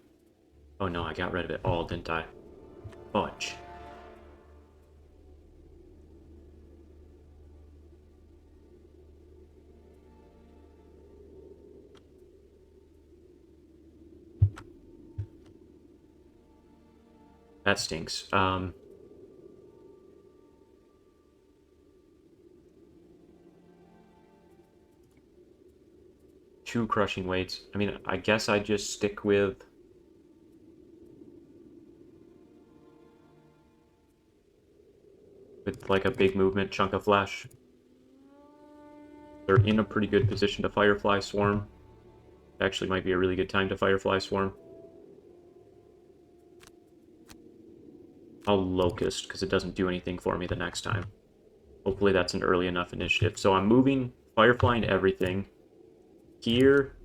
Speaker 1: Oh no, I got rid of it all, didn't I? Fudge. That stinks. Two crushing weights. I mean, I guess I just stick with... like a big movement chunk of flesh. They're in a pretty good position to Firefly Swarm. Actually might be a really good time to Firefly Swarm. I'll Locust, because it doesn't do anything for me the next time. Hopefully that's an early enough initiative. So I'm moving Firefly and everything. Here.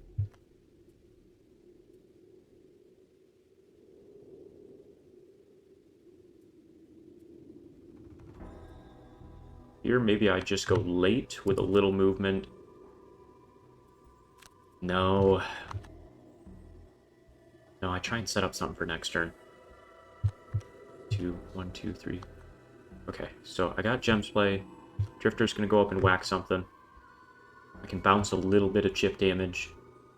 Speaker 1: Here, maybe I just go late with a little movement. No. No, I try and set up something for next turn. 1, 2, 3. Okay, so I got Gems Play. Drifter's gonna go up and whack something. I can bounce a little bit of chip damage.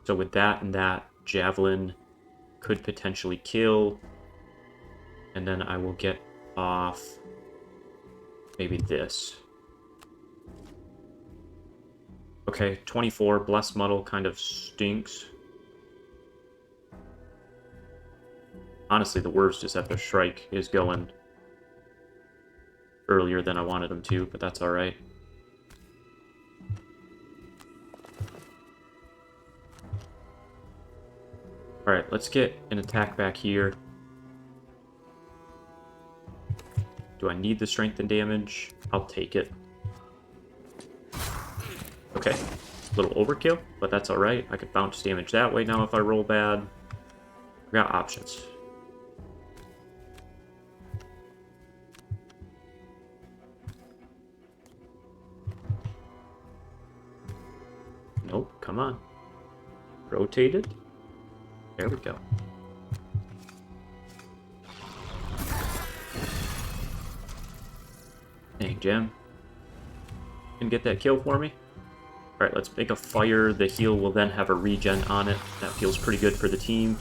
Speaker 1: So with that and that, Javelin could potentially kill. And then I will get off maybe this. Okay, 24. Blessed Muddle kind of stinks. Honestly, the worst is that the Shrike is going earlier than I wanted him to, but that's alright. Alright, let's get an attack back here. Do I need the strength and damage? I'll take it. Okay, a little overkill, but that's alright. I could bounce damage that way now if I roll bad. We got options. Nope, come on. Rotated. There we go. Dang, Gem. Can get that kill for me? Alright, let's make a fire. The heal will then have a regen on it. That feels pretty good for the team.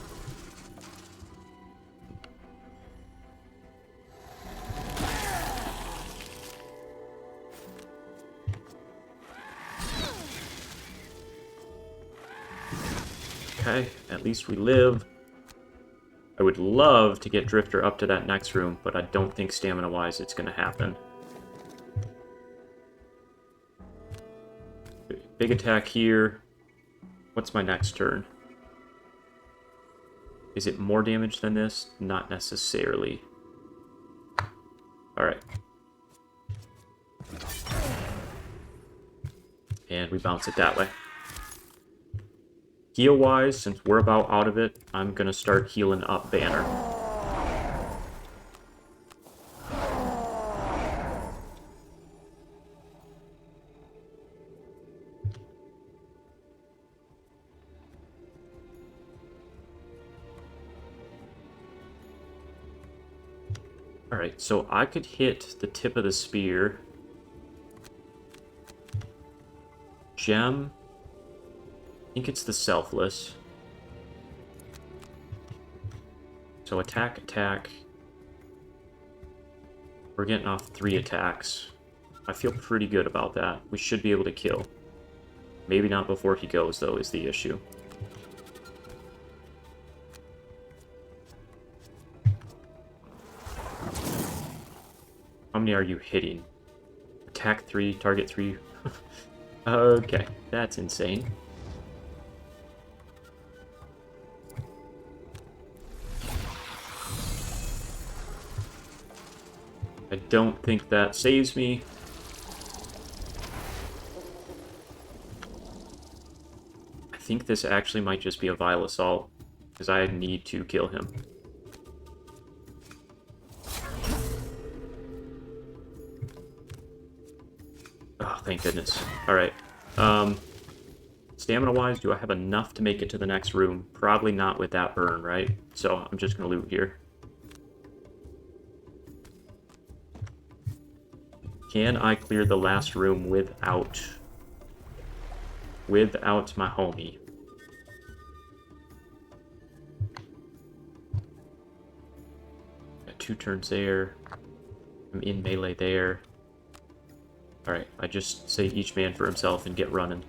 Speaker 1: Okay, at least we live. I would love to get Drifter up to that next room, but I don't think stamina-wise it's going to happen. Big attack here. What's my next turn? Is it more damage than this? Not necessarily. Alright. And we bounce it that way. Heal-wise, since we're about out of it, I'm going to start healing up Banner. Alright, so I could hit the tip of the spear. Gem. I think it's the Selfless. So attack, attack. We're getting off 3 attacks. I feel pretty good about that. We should be able to kill. Maybe not before he goes, though, is the issue. How many are you hitting? Attack 3, target 3. Okay, that's insane. I don't think that saves me. think this actually might just be a Vile Assault, because I need to kill him. Oh, thank goodness. Alright. Stamina-wise, do I have enough to make it to the next room? Probably not with that burn, right? So I'm just going to loot here. Can I clear the last room without my homie? Got 2 turns there. I'm in melee there. Alright, I just say each man for himself and get running.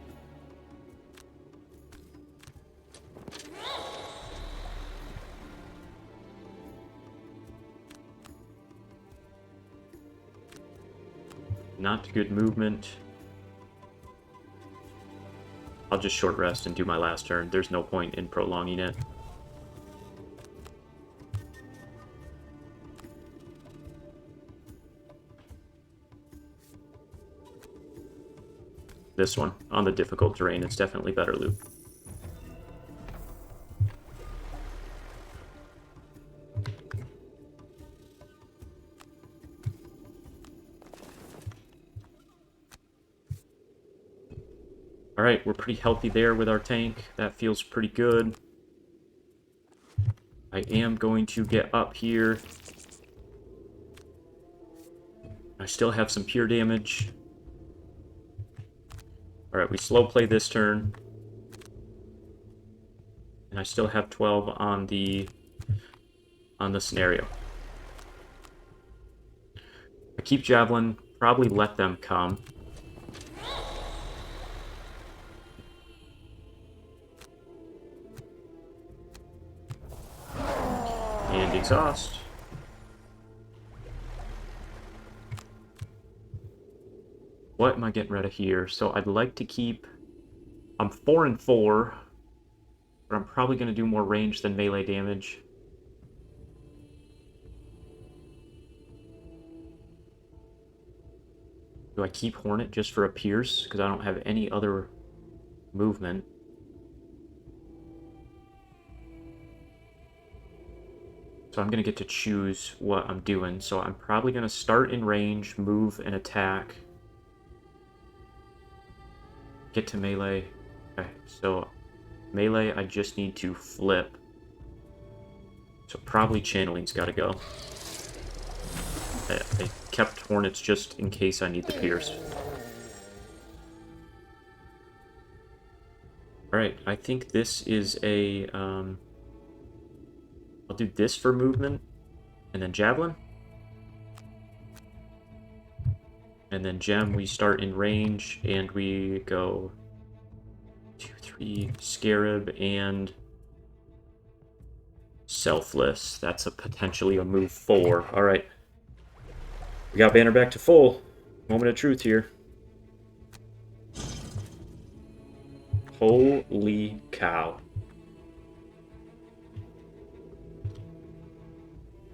Speaker 1: Not good movement. I'll just short rest and do my last turn. There's no point in prolonging it. This one, on the difficult terrain, it's definitely better loot. Alright, we're pretty healthy there with our tank. That feels pretty good. I am going to get up here. I still have some pure damage. Alright, we slow play this turn. And I still have 12 on the scenario. I keep Javelin, probably let them come. And exhaust. What am I getting rid of here? So I'd like to keep... I'm 4 and 4, but I'm probably going to do more range than melee damage. Do I keep Hornet just for a pierce? Because I don't have any other movement. So I'm going to get to choose what I'm doing. So I'm probably going to start in range, move, and attack. Get to melee. Okay, so melee, I just need to flip. So probably channeling's got to go. I kept Hornets just in case I need the pierce. Alright, I think this is a... I'll do this for movement, and then Javelin. And then Gem, we start in range, and we go 2, 3, Scarab, and Selfless. That's potentially a move 4. Alright. We got Banner back to full. Moment of truth here. Holy cow.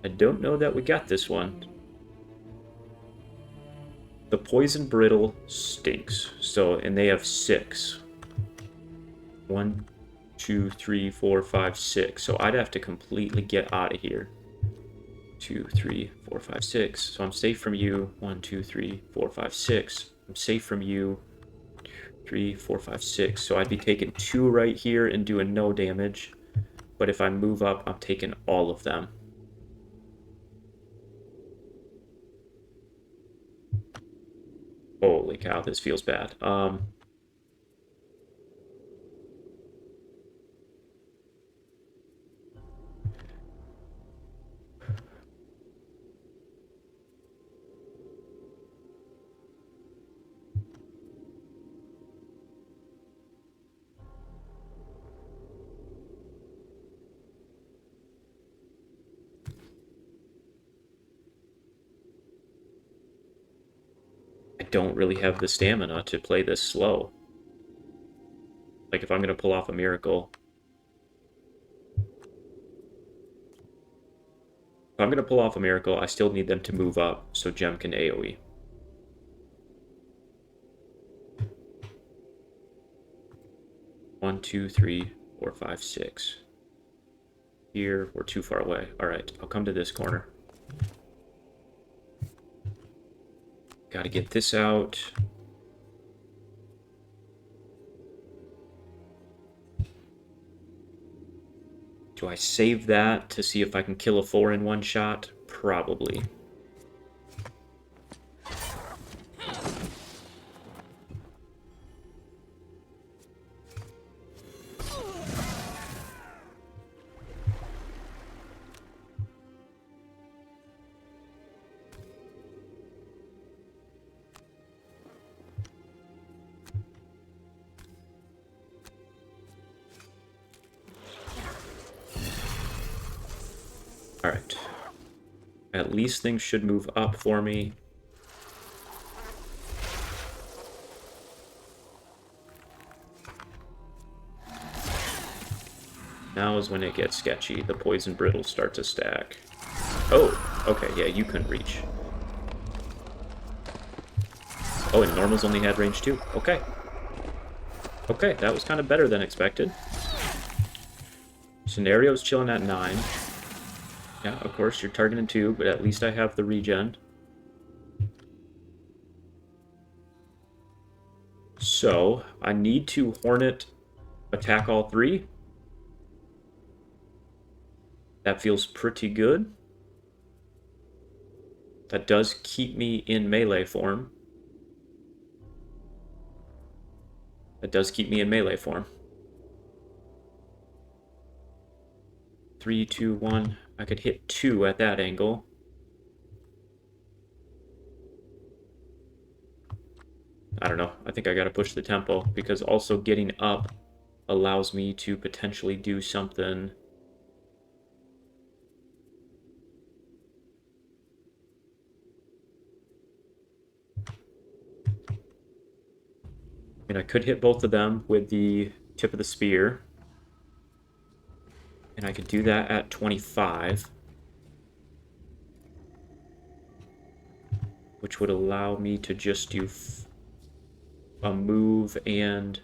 Speaker 1: I don't know that we got this one. The Poison Brittle stinks. So, and they have 6. 1, 2, 3, 4, 5, 6. So I'd have to completely get out of here. 2, 3, 4, 5, 6. So I'm safe from you. 1, 2, 3, 4, 5, 6. I'm safe from you. 3, 4, 5, 6. So I'd be taking 2 right here and doing no damage. But if I move up, I'm taking all of them. Holy cow, this feels bad. I don't really have the stamina to play this slow. Like, if I'm going to pull off a miracle... If I'm going to pull off a miracle, I still need them to move up so Gem can AoE. 1, 2, 3, 4, 5, 6. Here, we're too far away. Alright, I'll come to this corner. Gotta get this out. Do I save that to see if I can kill a 4 in one shot? Probably. Alright. At least things should move up for me. Now is when it gets sketchy. The poison brittles start to stack. Oh, okay, yeah, you couldn't reach. Oh, and normals only had range 2. Okay. Okay, that was kind of better than expected. Scenario's chilling at 9. Yeah, of course, you're targeting 2, but at least I have the regen. So, I need to Hornet attack all 3. That feels pretty good. That does keep me in melee form. That does keep me in melee form. 3, 2, 1. I could hit 2 at that angle. I don't know. I think I gotta push the tempo, because also getting up allows me to potentially do something. I mean, I could hit both of them with the tip of the spear. And I could do that at 25. Which would allow me to just do a move and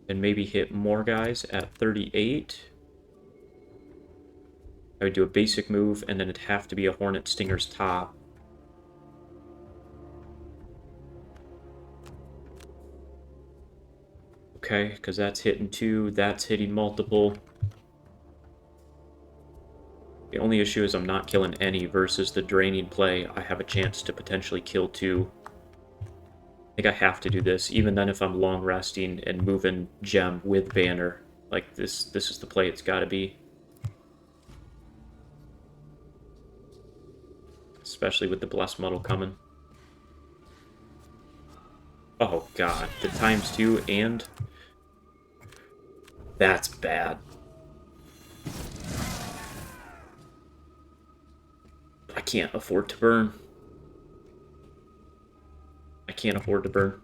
Speaker 1: maybe hit more guys at 38. I would do a basic move, and then it'd have to be a Hornet Stinger's top. Okay, because that's hitting 2, that's hitting multiple. The only issue is I'm not killing any versus the draining play. I have a chance to potentially kill 2. I think I have to do this, even then if I'm long resting and moving gem with banner. Like, this is the play it's gotta be. Especially with the Blessed Muddle coming. Oh god, the ×2 and... That's bad. I can't afford to burn. I can't afford to burn.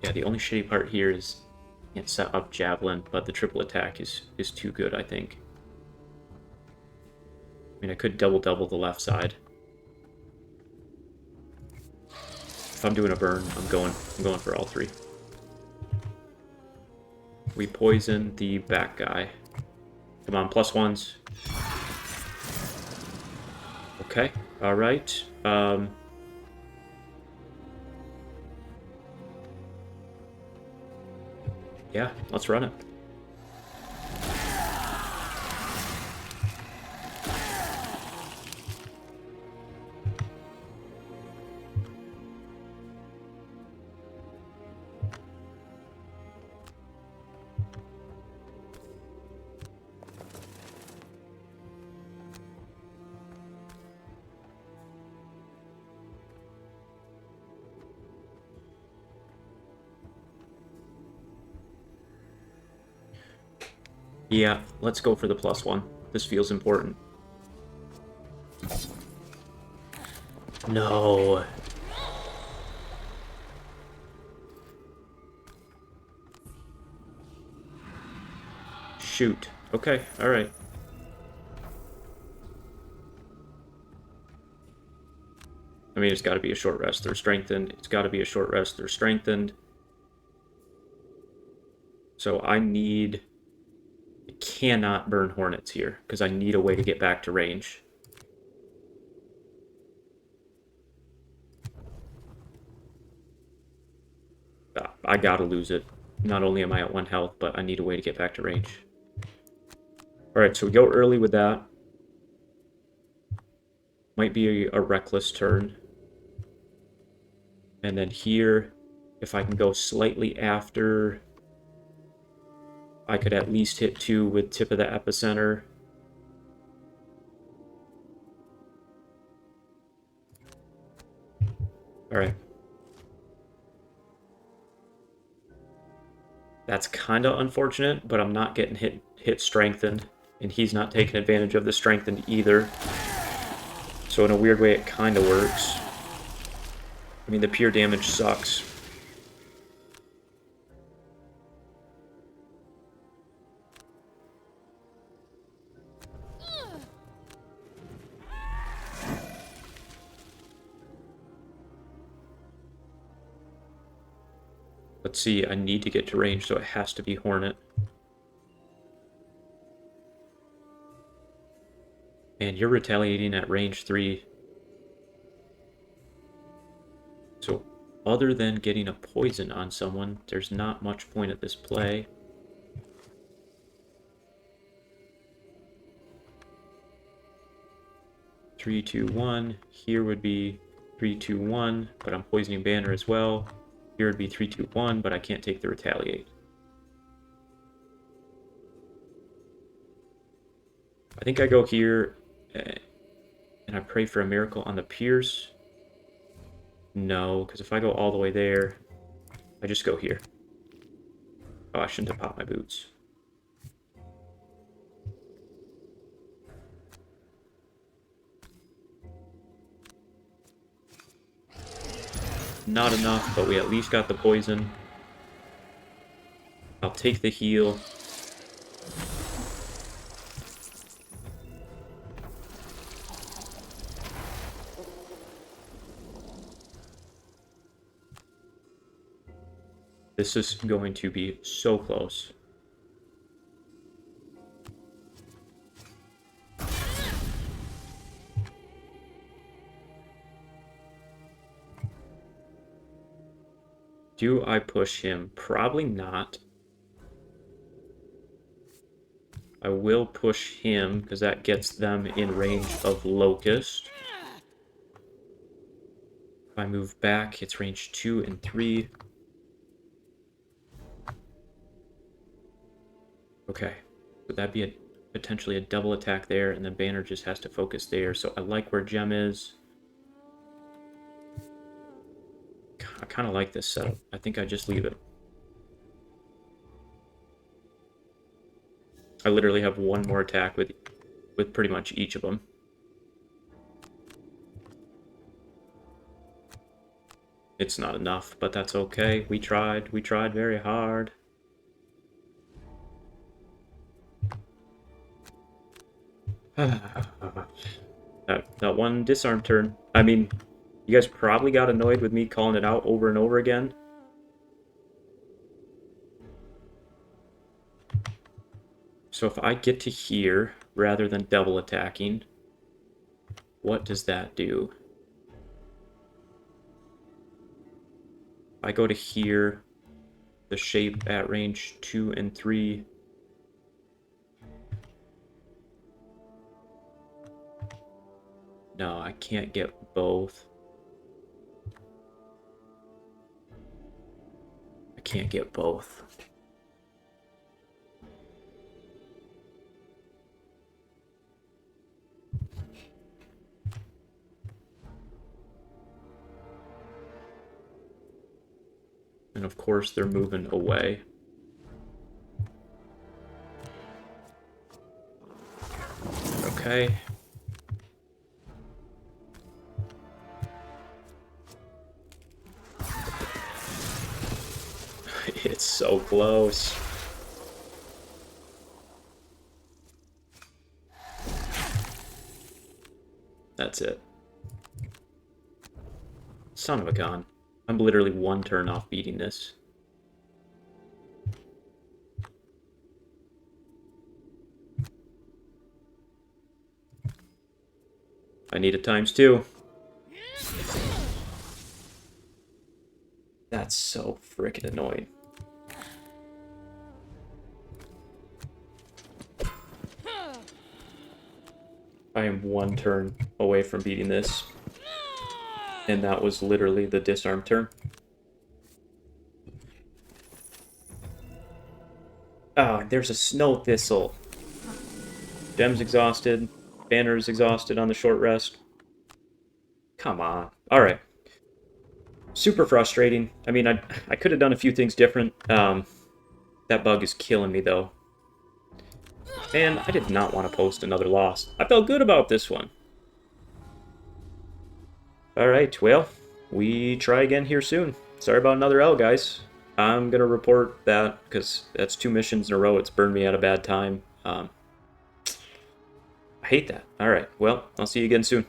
Speaker 1: Yeah, the only shitty part here is I can't set up Javelin, but the triple attack is too good, I think. I mean, I could double the left side. If I'm doing a burn, I'm going for all 3. We poison the back guy. Come on, +1s. Okay, alright. Yeah, let's run it. Yeah, let's go for the +1. This feels important. No. shoot. Okay, alright. I mean, it's got to be a short rest. They're strengthened. It's got to be a short rest. They're strengthened. So I need... I cannot burn Hornets here, because I need a way to get back to range. I gotta lose it. Not only am I at 1 health, but I need a way to get back to range. Alright, so we go early with that. Might be a reckless turn. And then here, if I can go slightly after, I could at least hit 2 with tip of the epicenter. Alright. That's kind of unfortunate, but I'm not getting hit strengthened, and he's not taking advantage of the strengthened either. So in a weird way, it kind of works. I mean, the pure damage sucks. Let's see, I need to get to range, so it has to be Hornet. And you're retaliating at range 3. So, other than getting a poison on someone, there's not much point at this play. Three, two, one. Here would be 3, 2, 1, but I'm poisoning Banner as well. Here would be 3, 2, 1, but I can't take the retaliate. I think I go here, and I pray for a miracle on the Pierce. No, because if I go all the way there, I just go here. Oh, I shouldn't have popped my boots. Not enough, but we at least got the poison. I'll take the heal. This is going to be so close. Do I push him? Probably not. I will push him, because that gets them in range of Locust. If I move back, it's range 2 and 3. Okay. Would that be potentially a double attack there, and then Banner just has to focus there. So I like where Gem is. I kind of like this setup. I think I just leave it. I literally have one more attack with pretty much each of them. It's not enough, but that's okay. We tried very hard. that one disarm turn. I mean, you guys probably got annoyed with me calling it out over and over again. So if I get to here, rather than double attacking, what does that do? I go to here, the shape at range 2 and 3. No, I can't get both. I can't get both. And of course, they're moving away. Okay. It's so close. That's it. Son of a gun. I'm literally one turn off beating this. I need it ×2. That's so frickin' annoying. I am one turn away from beating this. And that was literally the disarm turn. Oh, there's a snow thistle. Gem's exhausted. Banner's exhausted on the short rest. Come on. Alright. Super frustrating. I mean, I could have done a few things different. That bug is killing me, though. And I did not want to post another loss. I felt good about this one. Alright, well, we try again here soon. Sorry about another L, guys. I'm going to report that, because that's 2 missions in a row. It's burned me at a bad time. I hate that. Alright, well, I'll see you again soon.